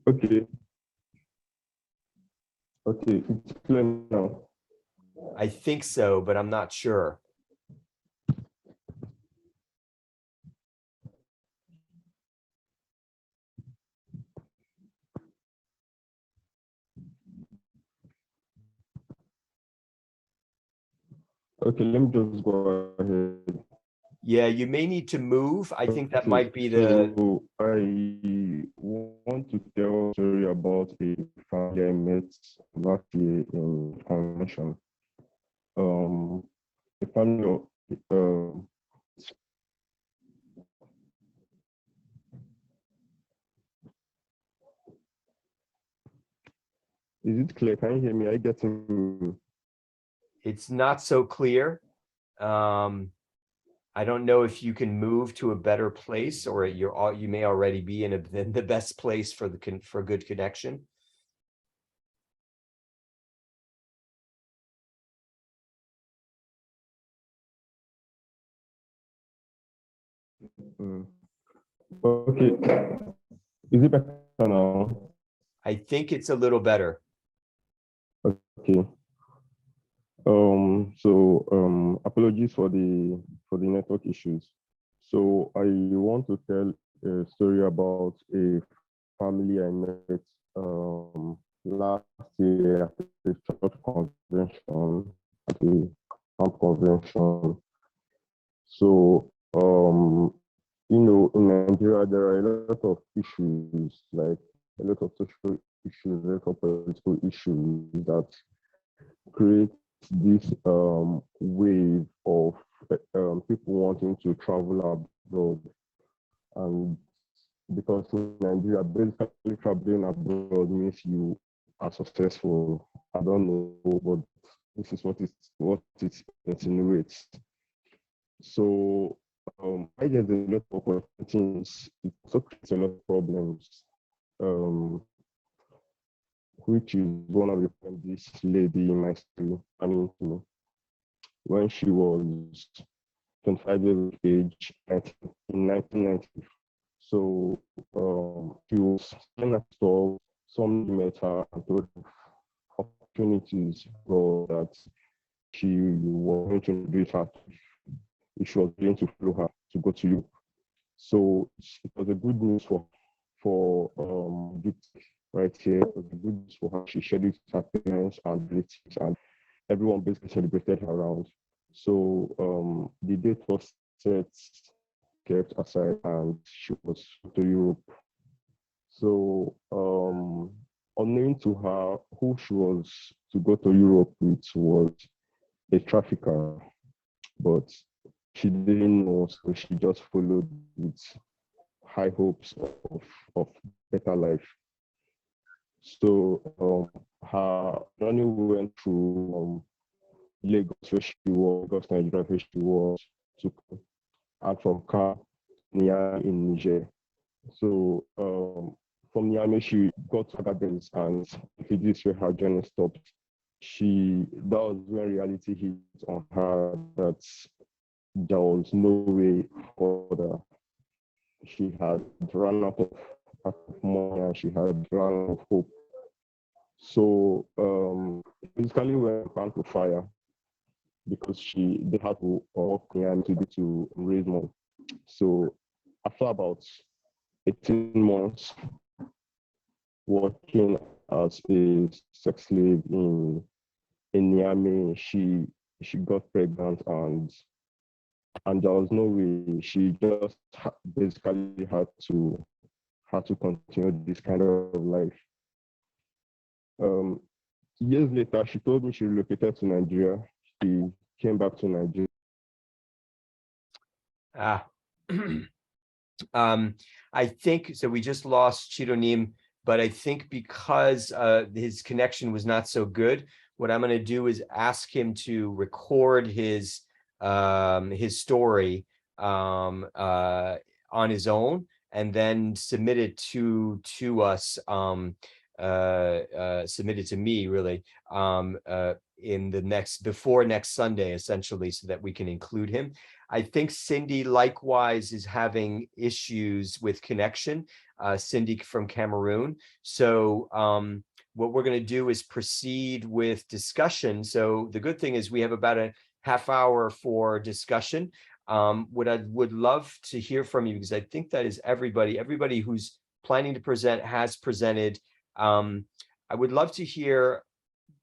Okay. Okay, it's clear now. I think so, but I'm not sure. Okay, let me just go ahead. Yeah, you may need to move. I think that might be the. So I want to tell a story about a family I met last year in convention. A family of is it clear? Can you hear me? Are you getting me? It's not so clear. I don't know if you can move to a better place, or you may already be in the best place for good connection. Okay. Is it better now? I think it's a little better. Okay. Apologies for the network issues. So I want to tell a story about a family I met last year at a church convention, at a camp convention. So in Nigeria there are a lot of issues, like a lot of social issues, a lot of political issues that create this wave of people wanting to travel abroad. And because in Nigeria, basically traveling abroad means you are successful. I don't know, but this is what it insinuates. So I guess there's a lot of opportunities. It also creates a lot of problems. Which is one of the this lady in my story. I mean, when she was 25 years of age in 1990. So she was in a store, somebody met her and told her opportunities that she was going to do her if she was going to follow her to go to Europe. So it was a good news for right here. It was a good news for her. She shared it with her parents and relatives, and everyone basically celebrated her around. So the date was set, kept aside, and she was to Europe. So unknown to her, who she was to go to Europe with was a trafficker, but she didn't know, so she just followed with high hopes of better life. So her journey went through Lagos, where she was, Lagos, Nigeria, where she was, and from Car Niamey in Niger. So from Niamey, she got to Agadez, and this is where her journey stopped. That was when reality hit on her that there was no way further. She had run out of money and she had run out of hope. So basically went pan to fire because they had to work and to raise money. So after about 18 months working as a sex slave in Niamey, she got pregnant and there was no way. She just basically had to continue this kind of life. Years later, she told me she relocated to Nigeria. She came back to Nigeria. I think so. We just lost Chironim, but I think because his connection was not so good, what I'm going to do is ask him to record his story on his own and then submit it to us. Submit it to me really in the before next Sunday, essentially, so that we can include him. I think Cindy likewise is having issues with connection, Cindy from Cameroon. So what we're going to do is proceed with discussion. So the good thing is we have about a half hour for discussion. What I would love to hear from you, because I think that is everybody who's planning to present has presented. I would love to hear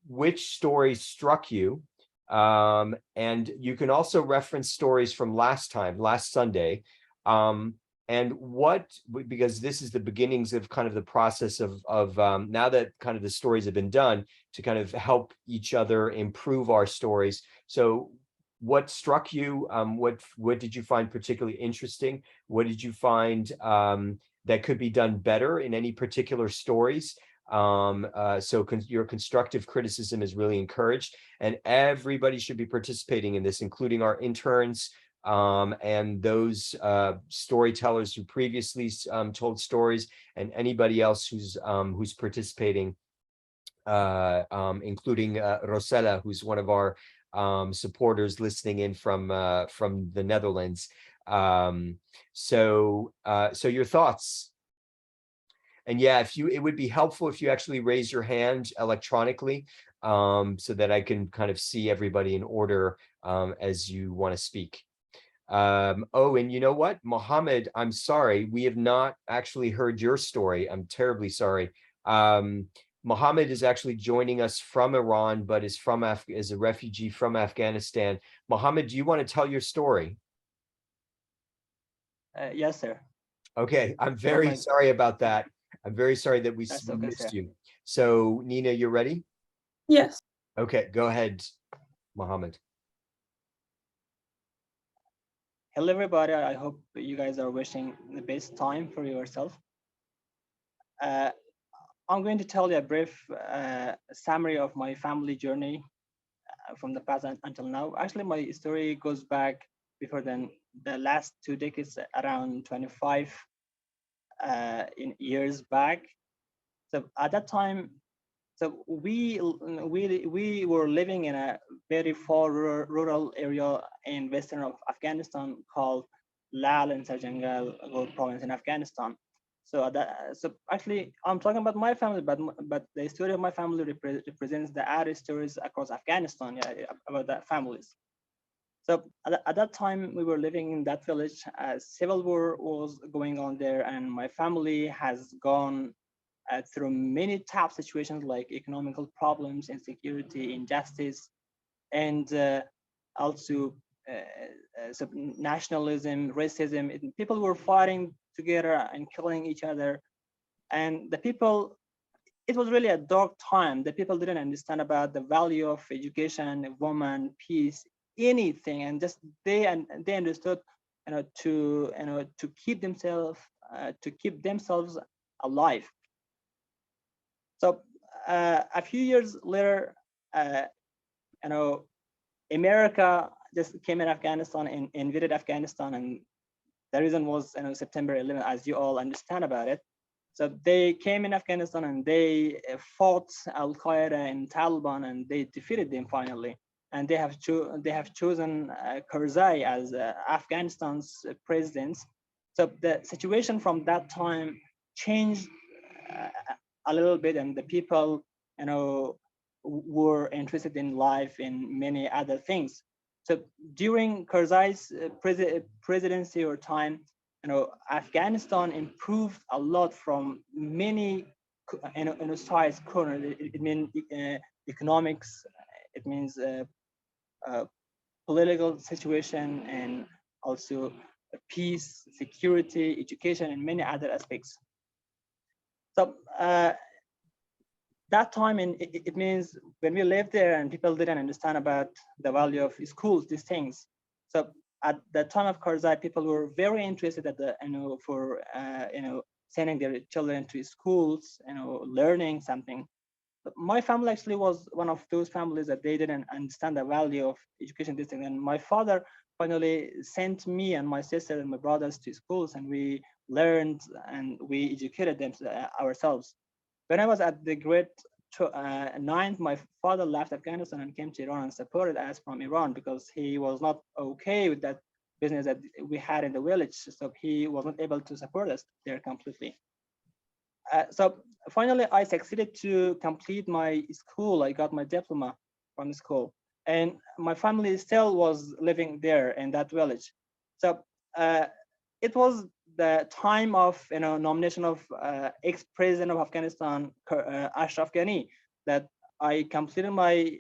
which story struck you. And you can also reference stories from last Sunday. And because this is the beginnings of kind of the process of now that kind of the stories have been done, to kind of help each other improve our stories. So what struck you? What did you find particularly interesting? What did you find that could be done better in any particular stories? So your constructive criticism is really encouraged, and everybody should be participating in this, including our interns and those storytellers who previously told stories, and anybody else who's participating, including Rosella, who's one of our supporters listening in from the Netherlands. So your thoughts. And yeah, it would be helpful if you actually raise your hand electronically, so that I can kind of see everybody in order as you want to speak. Oh, and you know what, Mohammed, I'm sorry, we have not actually heard your story. I'm terribly sorry. Mohammed is actually joining us from Iran, but is a refugee from Afghanistan. Mohammed, do you want to tell your story? Yes, sir. Okay, I'm very sorry about that. I'm very sorry that we missed you. So Nina, you're ready? Yes. Okay, go ahead, Mohammed. Hello, everybody. I hope you guys are wishing the best time for yourself. I'm going to tell you a brief summary of my family journey from the past until now. Actually, my story goes back before the last 2 decades, around 25 in years back. So at that time, so we were living in a very far rural area in western of Afghanistan called Lal and Sarjangal province in Afghanistan. So so actually, I'm talking about my family, but the story of my family represents the other stories across Afghanistan, yeah, about the families. So at that time, we were living in that village. Civil war was going on there, and my family has gone through many tough situations like economical problems, insecurity, injustice, and also nationalism, racism. People were fighting together and killing each other. And the people, it was really a dark time. The people didn't understand about the value of education, woman, peace, anything, and just they understood, to keep themselves alive. So a few years later, America just came in Afghanistan and invaded Afghanistan, and the reason was September 11, as you all understand about it. So they came in Afghanistan and they fought Al Qaeda and Taliban, and they defeated them finally. and they have chosen Karzai as Afghanistan's president. So the situation from that time changed a little bit, and the people, were interested in life in many other things. So during Karzai's presidency or time, Afghanistan improved a lot from many sides corners. It means economics, it means political situation, and also peace, security, education, and many other aspects. So that time, and it means when we lived there and people didn't understand about the value of schools, these things. So at the time of Karzai, people were very interested at the, for sending their children to schools, learning something. But my family actually was one of those families that they didn't understand the value of education, this thing. And my father finally sent me and my sister and my brothers to schools, and we learned and we educated them ourselves. When I was at the grade 9th, my father left Afghanistan and came to Iran and supported us from Iran because he was not okay with that business that we had in the village. So he was not able to support us there completely. So finally, I succeeded to complete my school. I got my diploma from the school, and my family still was living there in that village. So it was the time of nomination of ex-president of Afghanistan, Ashraf Ghani, that I completed my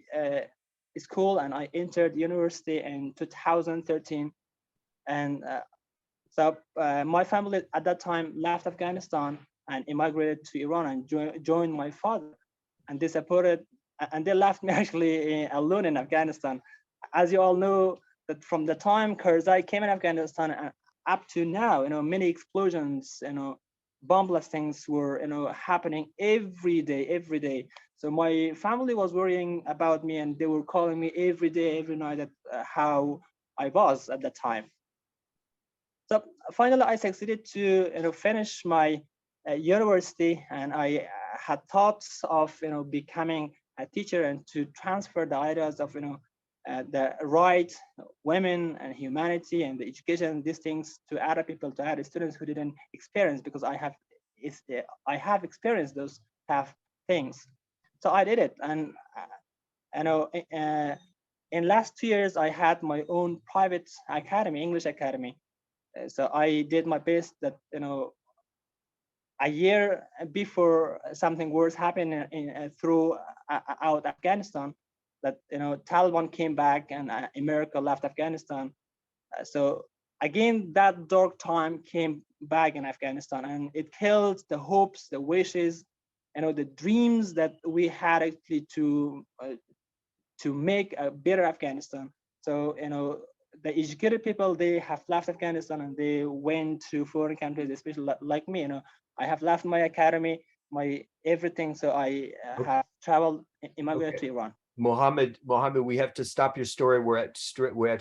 school and I entered university in 2013. And so my family at that time left Afghanistan and immigrated to Iran and joined my father. And they supported, and they left me actually alone in Afghanistan. As you all know, that from the time Karzai came in Afghanistan up to now, many explosions, bomb blastings were, happening every day. So my family was worrying about me, and they were calling me every day, every night, that how I was at that time. So finally, I succeeded to finish my university, and I had thoughts of becoming a teacher and to transfer the ideas of the right, women, and humanity, and the education, these things to other people, to other students who didn't experience, because I have experienced those tough things. So I did it, and in last 2 years, I had my own private academy, English academy. So I did my best that a year before something worse happened throughout Afghanistan, that Taliban came back and America left Afghanistan. So again, that dark time came back in Afghanistan, and it killed the hopes, the wishes, the dreams that we had actually to make a better Afghanistan. So the educated people, they have left Afghanistan and they went to foreign countries, especially like me. I have left my academy, my everything. So I have traveled, immigrated to Iran. Mohammed, we have to stop your story. We're at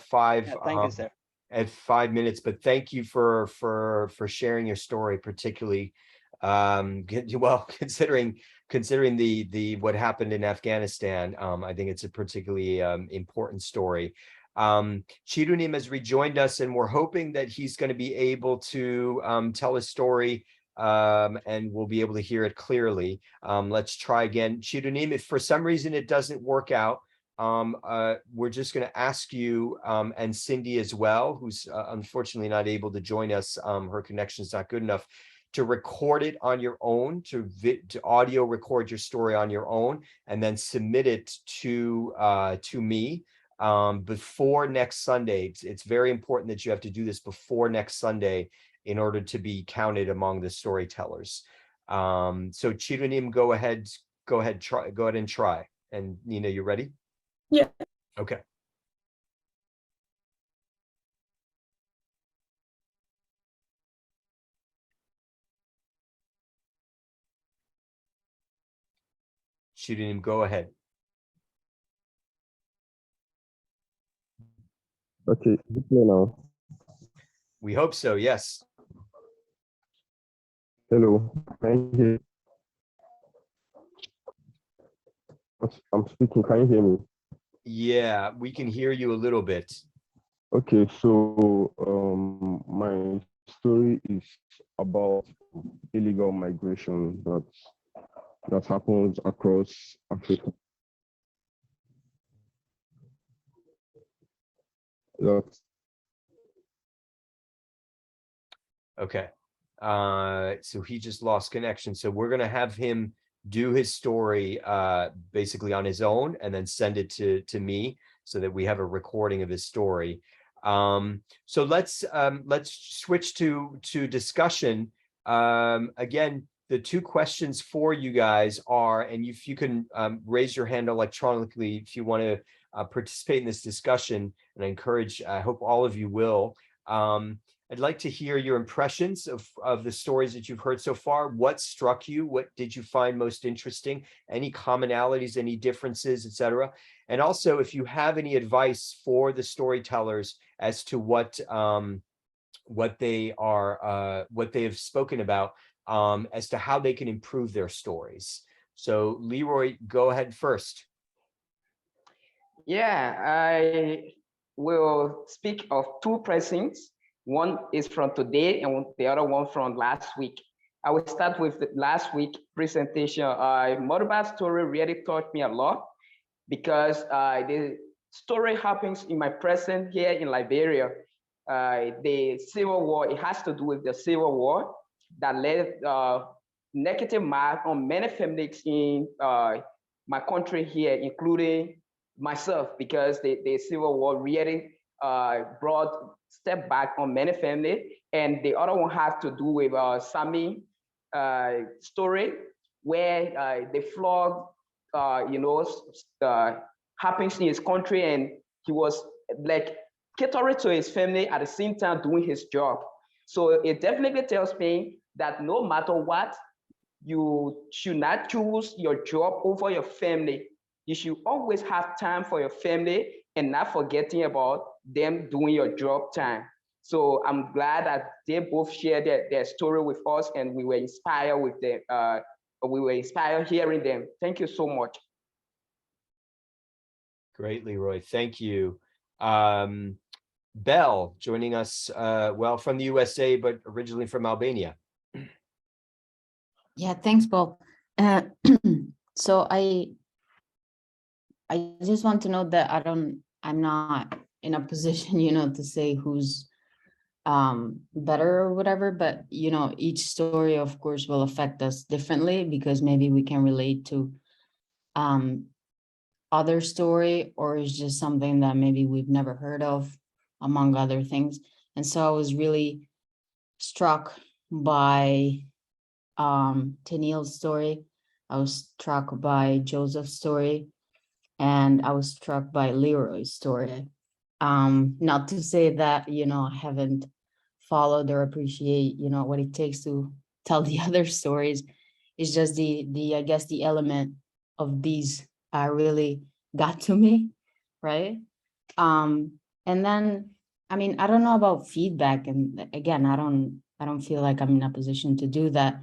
5. Yeah, thank you, sir. At 5 minutes, but thank you for sharing your story, particularly well, considering the what happened in Afghanistan. I think it's a particularly important story. Chirunim has rejoined us, and we're hoping that he's going to be able to tell his story, and we'll be able to hear it clearly. Let's try again. Chirunim, if for some reason it doesn't work out, we're just going to ask you, and Cindy as well, who's unfortunately not able to join us, her connection is not good enough, to record it on your own, to audio record your story on your own, and then submit it to me before next Sunday. It's very important that you have to do this before next Sunday in order to be counted among the storytellers. So Chirunim, go ahead and try. And Nina, you ready? Yeah. Okay. Chirunim, go ahead. Okay, is it clear now? We hope so, yes. Hello, can you hear? I'm speaking, can you hear me? Yeah, we can hear you a little bit. Okay, so my story is about illegal migration that happens across Africa. That's Okay. So he just lost connection. So we're gonna have him do his story basically on his own and then send it to me so that we have a recording of his story. So let's switch to discussion. Again, the two questions for you guys are, and if you can raise your hand electronically if you want to participate in this discussion, and I hope all of you will. I'd like to hear your impressions of the stories that you've heard so far. What struck you? What did you find most interesting? Any commonalities, any differences, etc. And also, if you have any advice for the storytellers as to what they have spoken about as to how they can improve their stories. So, Leroy, go ahead first. Yeah, I will speak of two pressings. One is from today and the other one from last week. I will start with the last week presentation. Motorbike story really taught me a lot because the story happens in my present here in Liberia. The Civil War, it has to do with the Civil War that left negative mark on many families in my country here, including myself, because the Civil War really brought step back on many families. And the other one has to do with Sammy story, where the flood, happens in his country, and he was like catering to his family at the same time doing his job. So it definitely tells me that no matter what, you should not choose your job over your family. You should always have time for your family and not forgetting about them doing your job time. So I'm glad that they both shared their story with us, and we were inspired with them. We were inspired hearing them. Thank you so much. Great, Leroy. Thank you. Belle joining us, well, from the USA, but originally from Albania. Yeah, thanks, Paul. So I just want to note that I'm not in a position, to say who's better or whatever, but each story of course will affect us differently, because maybe we can relate to other story, or it's just something that maybe we've never heard of, among other things. And so I was really struck by Tennille's story. I was struck by Joseph's story, and I was struck by Leroy's story. Not to say that, I haven't followed or appreciate, what it takes to tell the other stories. It's just the I guess the element of these really got to me, right? And then, I mean, I don't know about feedback, and again, I don't feel like I'm in a position to do that.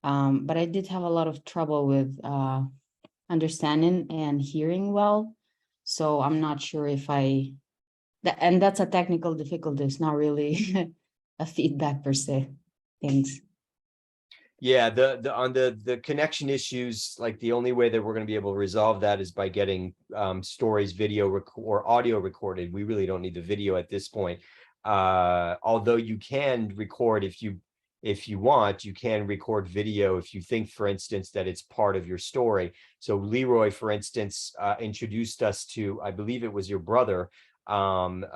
But I did have a lot of trouble with understanding and hearing well. So I'm not sure if and that's a technical difficulty. It's not really a feedback per se. Thanks. Yeah, on the connection issues, like the only way that we're going to be able to resolve that is by getting stories video or audio recorded. We really don't need the video at this point. Although you can record if you want, you can record video if you think, for instance, that it's part of your story. So Leroy, for instance, introduced us to, I believe it was your brother, during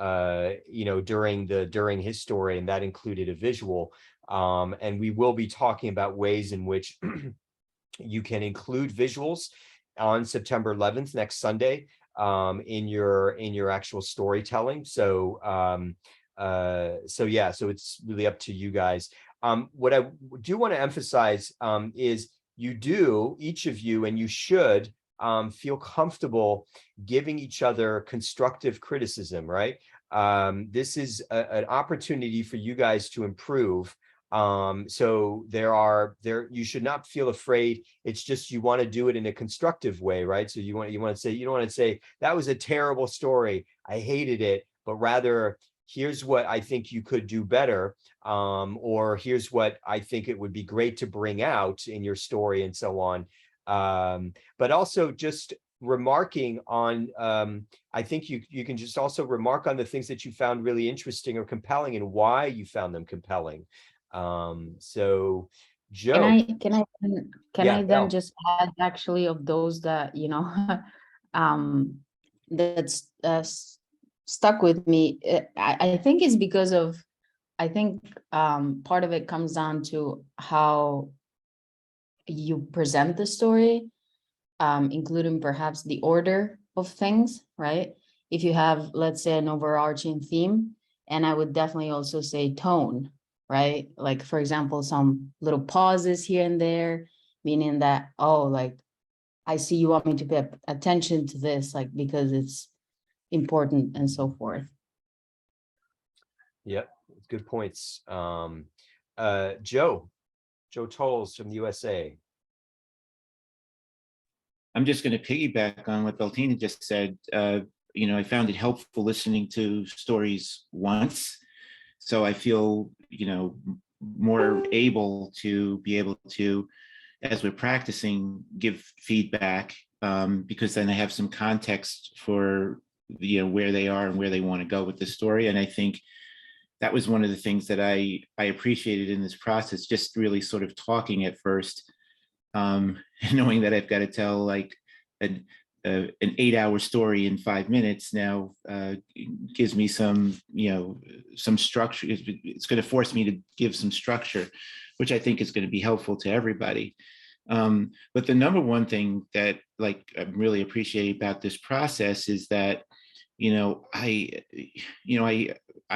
his story, and that included a visual. And we will be talking about ways in which you can include visuals on September 11th, next Sunday, in your actual storytelling. So it's really up to you guys. What I do want to emphasize is each of you, and you should feel comfortable giving each other constructive criticism, right? This is an opportunity for you guys to improve. So you should not feel afraid. It's just you want to do it in a constructive way, right? So you want to say, you don't want to say that was a terrible story, I hated it, but rather here's what I think you could do better, or here's what I think it would be great to bring out in your story, and so on. But also just remarking on, I think you can just also remark on the things that you found really interesting or compelling and why you found them compelling. So Joe. Can Yeah, I Belle. then just add actually of those that, you know, that's stuck with me. I think it's because of, I think part of it comes down to how you present the story, including perhaps the order of things, right? If you have, let's say, an overarching theme, and I would definitely also say tone, right? Like, for example, some little pauses here and there, meaning that, oh, like, I see you want me to pay attention to this, like, because it's important and so forth. Yep, good points. Joe Tolles from the USA. I'm just going to piggyback on what Beltina just said. You know, I found it helpful listening to stories once, so I feel, you know, more able to be able to, as we're practicing, give feedback, because then I have some context for, you know, where they are and where they want to go with the story. And I think that was one of the things that I appreciated in this process, just really sort of talking at first, knowing that I've got to tell like an 8-hour story in 5 minutes now gives me some, you know, some structure. It's going to force me to give some structure, which I think is going to be helpful to everybody. But the number one thing that like I'm really appreciating about this process is that, you know, I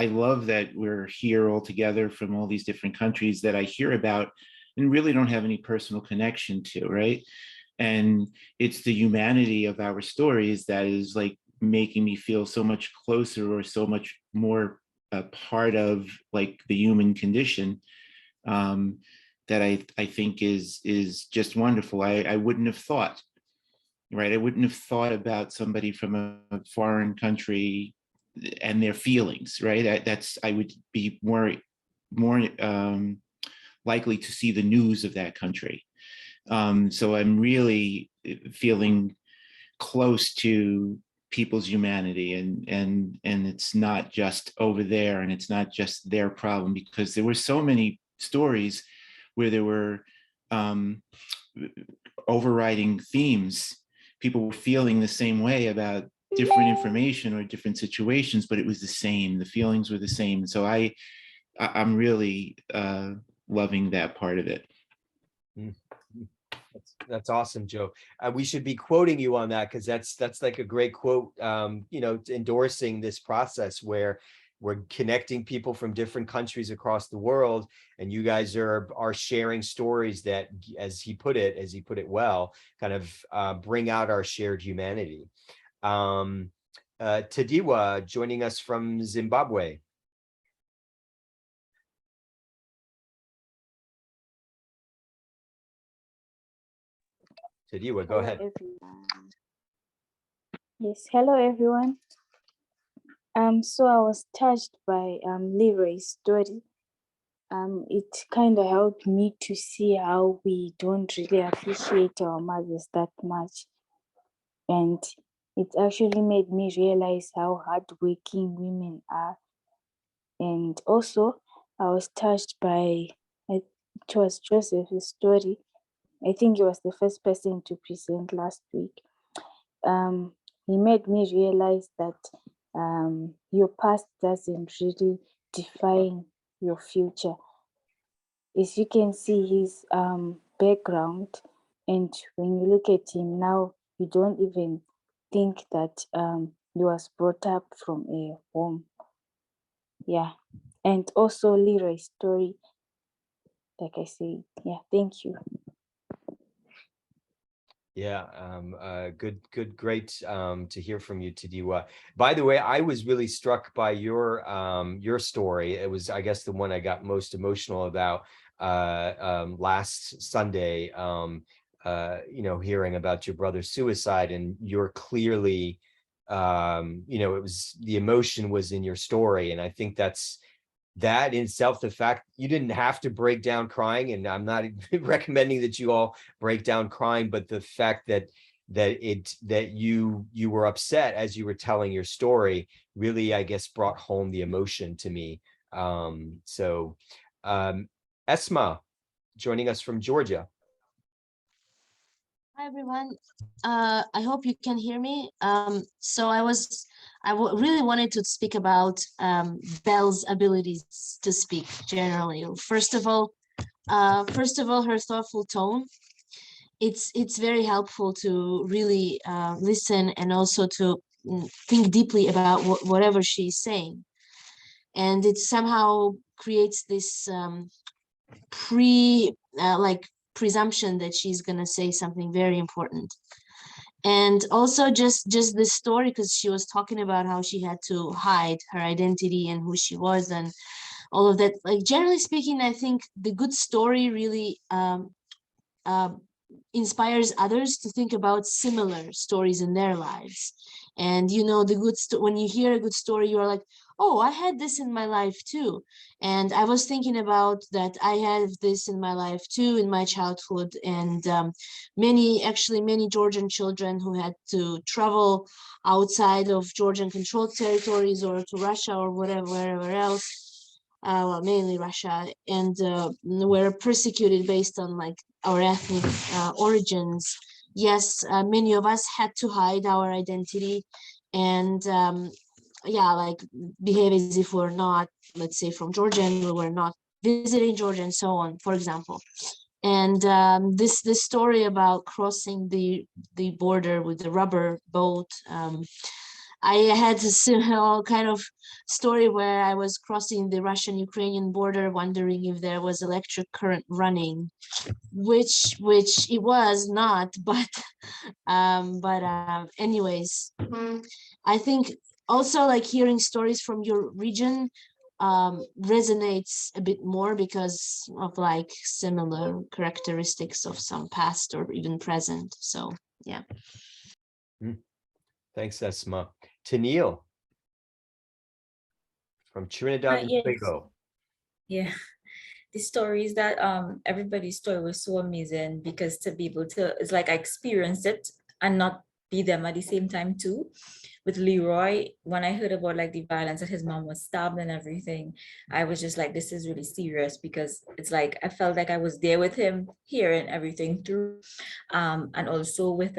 love that we're here all together from all these different countries that I hear about and really don't have any personal connection to, right? And it's the humanity of our stories that is like making me feel so much closer or so much more a part of like the human condition, that I think is just wonderful. I wouldn't have thought, right? I wouldn't have thought about somebody from a foreign country and their feelings, right? I would be more likely to see the news of that country. So I'm really feeling close to people's humanity, and it's not just over there, and it's not just their problem, because there were so many stories where there were overriding themes. People were feeling the same way about different information or different situations, but it was the same. The feelings were the same. So I'm really loving that part of it. That's awesome, Joe. We should be quoting you on that, because that's like a great quote, you know, endorsing this process where we're connecting people from different countries across the world, and you guys are sharing stories that, as he put it well, kind of bring out our shared humanity. Tadiwa joining us from Zimbabwe. Tadiwa, go ahead. Yes, hello everyone. So I was touched by Leroy's story. It kind of helped me to see how we don't really appreciate our mothers that much. And it actually made me realize how hardworking women are. And also, I was touched by, it was Joseph's story. I think he was the first person to present last week. He made me realize that your past doesn't really define your future. As you can see his background, and when you look at him now, you don't even think that he was brought up from a home. Yeah, and also Leroy's story, like I said. Yeah, thank you. Yeah, great to hear from you, Tadiwa. By the way, I was really struck by your story. It was, I guess, the one I got most emotional about last Sunday. Hearing about your brother's suicide, and you're clearly, it was, the emotion was in your story, and I think that in itself, the fact you didn't have to break down crying, and I'm not recommending that you all break down crying, but the fact that you were upset as you were telling your story really, I guess, brought home the emotion to me. Esma, joining us from Georgia. Hi everyone. I hope you can hear me. So I really wanted to speak about Belle's abilities to speak generally. First of all, her thoughtful tone. It's very helpful to really listen, and also to think deeply about whatever she's saying. And it somehow creates this presumption that she's gonna say something very important. And also just this story, because she was talking about how she had to hide her identity and who she was and all of that. Like, generally speaking, I think the good story really inspires others to think about similar stories in their lives. And when you hear a good story, you're like, oh, I had this in my life too. And I was thinking about that I have this in my life too, in my childhood. And many Georgian children who had to travel outside of Georgian controlled territories or to Russia or wherever else, well, mainly Russia, and were persecuted based on like our ethnic origins. Yes, many of us had to hide our identity and like behave as if we're not, let's say, from Georgia, and we were not visiting Georgia and so on, for example. And this story about crossing the border with the rubber boat, I had a similar kind of story where I was crossing the Russian-Ukrainian border, wondering if there was electric current running, which it was not, but anyways, I think also like hearing stories from your region resonates a bit more because of like similar characteristics of some past or even present. So yeah. Thanks, Esma. Tennille from Trinidad and Tobago. Yeah, the stories that everybody's story was so amazing, because to be able to, it's like I experienced it and not be them at the same time too. With Leroy, when I heard about like the violence that his mom was stabbed and everything, I was just like, this is really serious, because it's like I felt like I was there with him, hearing everything through. And also with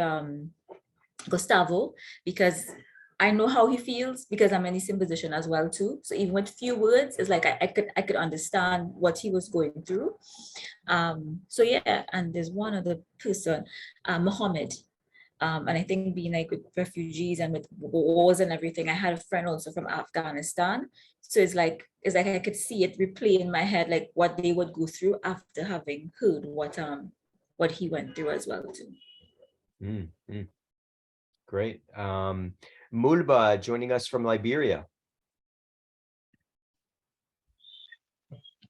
Gustavo, because I know how he feels, because I'm in the same position as well too. So even with few words, it's like I could understand what he was going through. So yeah, and there's one other person, Mohammed. And I think being like with refugees and with wars and everything, I had a friend also from Afghanistan. So it's like I could see it replay in my head, like what they would go through after having heard what he went through as well too. Great. Mulba joining us from Liberia.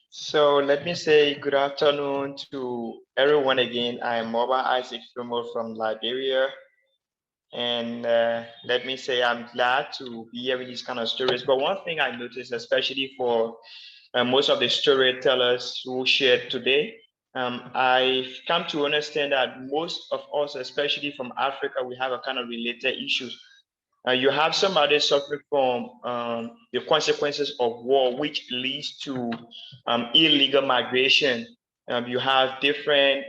So let me say good afternoon to everyone again. I am Moba Isaac Fumo from Liberia. And let me say I'm glad to be hearing these kind of stories. But one thing I noticed, especially for most of the storytellers who shared today, I've come to understand that most of us, especially from Africa, we have a kind of related issues. You have somebody suffering from the consequences of war, which leads to illegal migration. You have different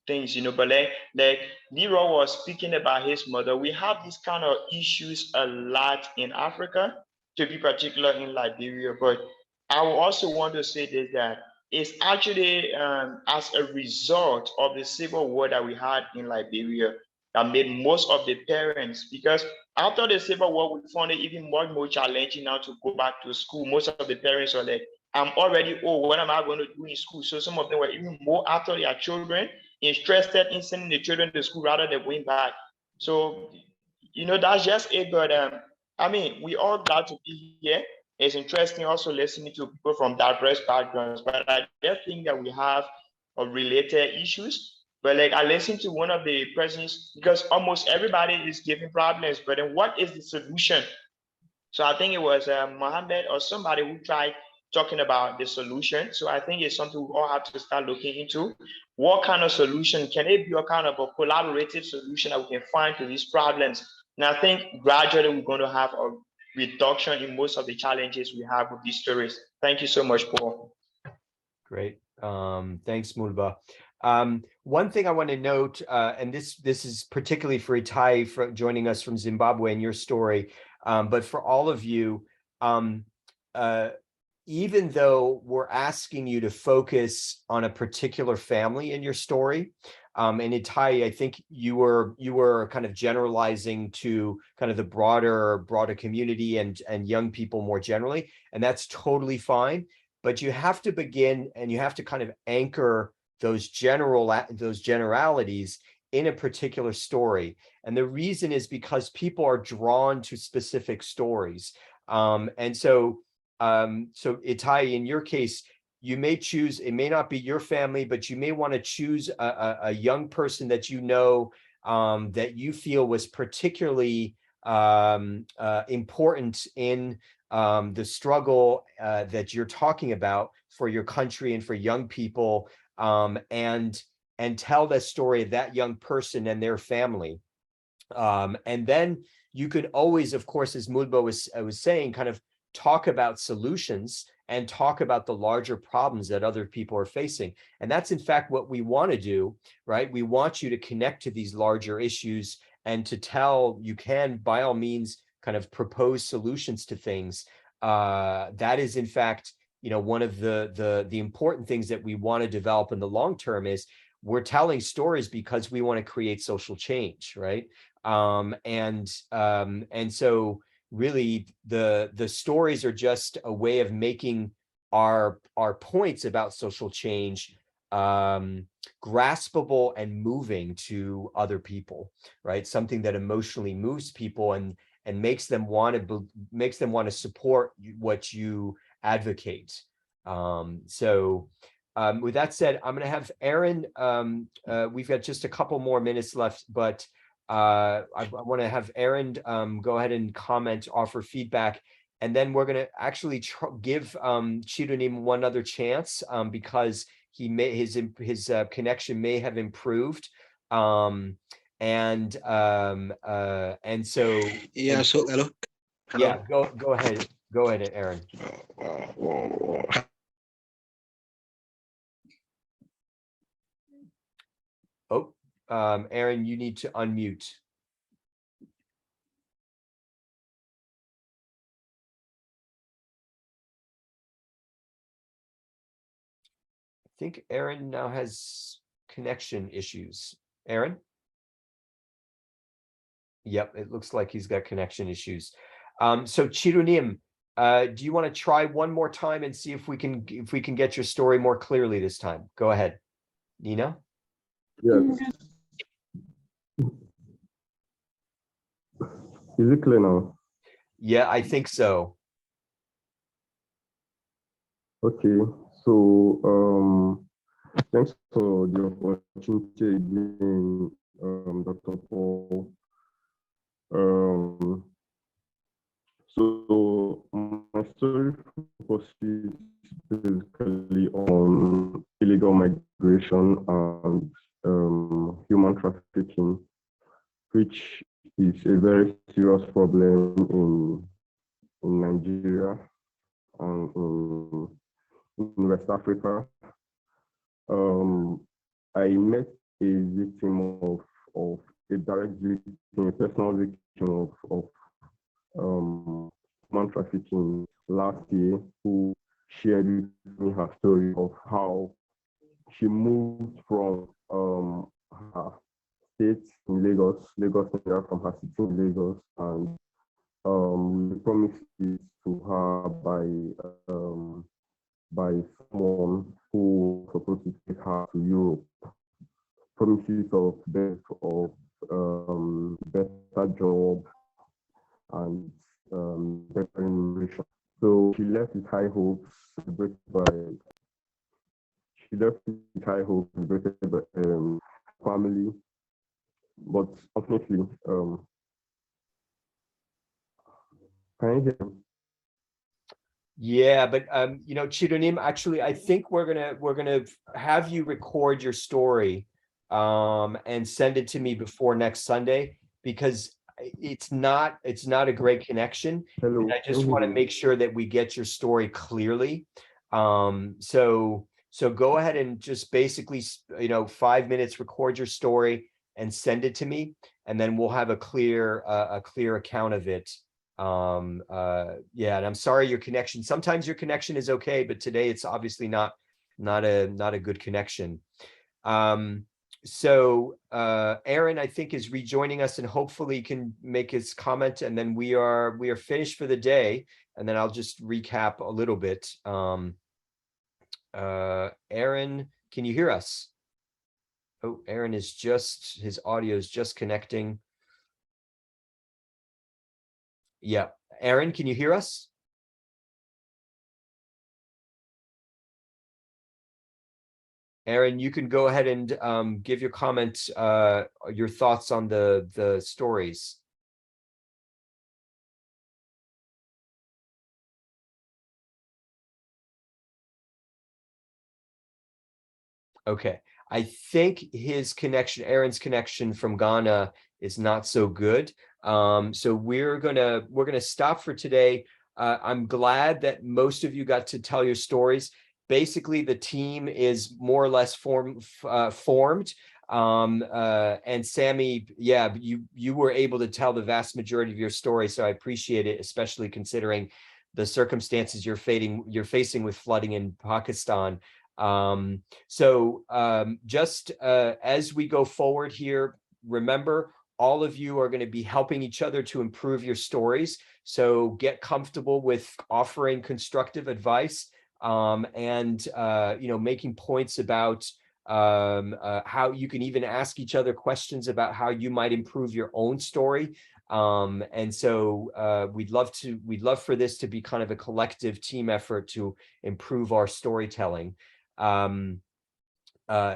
things, but like Leroy was speaking about his mother, we have these kind of issues a lot in Africa, to be particular in Liberia. But I will also want to say this, that it's actually as a result of the civil war that we had in Liberia that made most of the parents, because after the Civil War, we found it even more challenging now to go back to school. Most of the parents are like, I'm already old, what am I going to do in school? So some of them were even more after their children interested in sending the children to school rather than going back. So, that's just it. But I mean, we all glad to be here. It's interesting also listening to people from diverse backgrounds, but I just think that we have related issues. But like I listened to one of the presents because almost everybody is giving problems, but then what is the solution? So I think it was Mohammed or somebody who tried talking about the solution. So I think it's something we all have to start looking into. What kind of solution can it be? A kind of a collaborative solution that we can find to these problems? And I think gradually we're going to have a reduction in most of the challenges we have with these stories. Thank you so much, Paul. Great. Thanks, Mulba. One thing I want to note, and this is particularly for Itai for joining us from Zimbabwe and your story, but for all of you, even though we're asking you to focus on a particular family in your story, and Itai, I think you were kind of generalizing to kind of the broader community and young people more generally, and that's totally fine. But you have to begin and you have to kind of anchor those generalities in a particular story. And the reason is because people are drawn to specific stories. And so Itai, in your case, you may choose, it may not be your family, but you may want to choose a young person that that you feel was particularly important in the struggle that you're talking about for your country and for young people, and tell the story of that young person and their family. And then you can always, of course, as Mudba was saying, kind of talk about solutions and talk about the larger problems that other people are facing. And that's in fact what we want to do, right? We want you to connect to these larger issues and to tell, you can by all means kind of propose solutions to things. That is in fact, one of the important things that we want to develop in the long term is we're telling stories because we want to create social change, right? And so really the stories are just a way of making our points about social change graspable and moving to other people, right? Something that emotionally moves people and makes them want to support what you advocate. So with that said, I'm going to have Aaron. We've got just a couple more minutes left, but I want to have Aaron go ahead and comment, offer feedback, and then we're going to actually give Chirunim one other chance because his connection may have improved, and so yeah. So hello. Yeah, go ahead, Aaron. Oh, Aaron, you need to unmute. I think Aaron now has connection issues. Aaron? Yep, it looks like he's got connection issues. So Chirunim, do you want to try one more time and see if we can get your story more clearly this time? Go ahead, Nina. Yes. Is it clear now? Yeah, I think so. Okay, so thanks for the opportunity again, Dr. Paul. So my story focuses basically on illegal migration and human trafficking, which is a very serious problem in Nigeria and in West Africa. I met a victim of a direct victim, a personal victim of human trafficking last year, who shared with me her story of how she moved from her state in Lagos, from her city in Lagos, and we promised it to her by someone who was supposed to take her to Europe chances of better job and better remuneration. So she left with high hopes, celebrated by family, but unfortunately, can you hear me? Yeah, but you know, Chidonim, actually, I think we're gonna have you record your story and send it to me before next Sunday, because it's not a great connection. Hello. And I just want to make sure that we get your story clearly. So go ahead and just basically, you know, 5 minutes, record your story and send it to me, and then we'll have a clear account of it. Yeah, and I'm sorry your connection, sometimes your connection is okay, but today it's obviously not a good connection. So Aaron, I think, is rejoining us, and hopefully can make his comment, and then we are finished for the day, and then I'll just recap a little bit. Aaron, can you hear us? Oh, Aaron is just, his audio is just connecting. Yeah, Aaron, can you hear us? Aaron, you can go ahead and give your comment, your thoughts on the stories. Okay, I think his connection, Aaron's connection from Ghana, is not so good. So we're gonna stop for today. I'm glad that most of you got to tell your stories. Basically, the team is more or less formed. And Sammy, yeah, you were able to tell the vast majority of your story, so I appreciate it, especially considering the circumstances you're facing with flooding in Pakistan. Just as we go forward here, remember, all of you are going to be helping each other to improve your stories. So get comfortable with offering constructive advice, and you know, making points about how you can even ask each other questions about how you might improve your own story. And so we'd love for this to be kind of a collective team effort to improve our storytelling.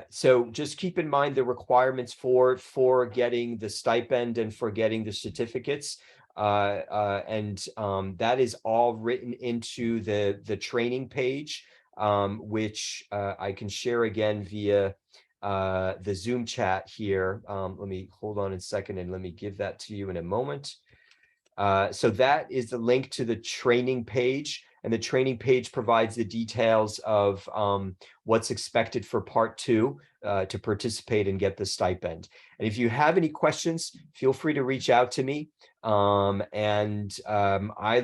So just keep in mind the requirements for getting the stipend and for getting the certificates. That is all written into the training page, which I can share again via the Zoom chat here. Let me hold on a second and let me give that to you in a moment. So that is the link to the training page, and the training page provides the details of what's expected for part 2 to participate and get the stipend. And if you have any questions, feel free to reach out to me. I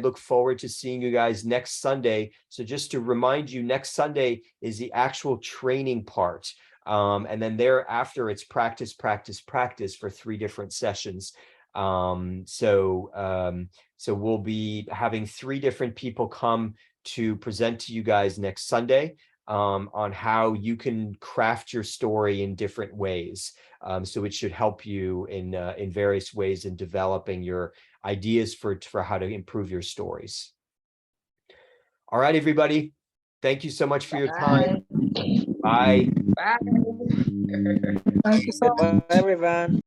look forward to seeing you guys next Sunday. So just to remind you, next Sunday is the actual training part. And then thereafter, it's practice for 3 different sessions. So we'll be having 3 different people come to present to you guys next Sunday on how you can craft your story in different ways. So it should help you in various ways in developing your ideas for how to improve your stories. All right, everybody. Thank you so much for your time. Bye. Bye. Thank you so much, everyone.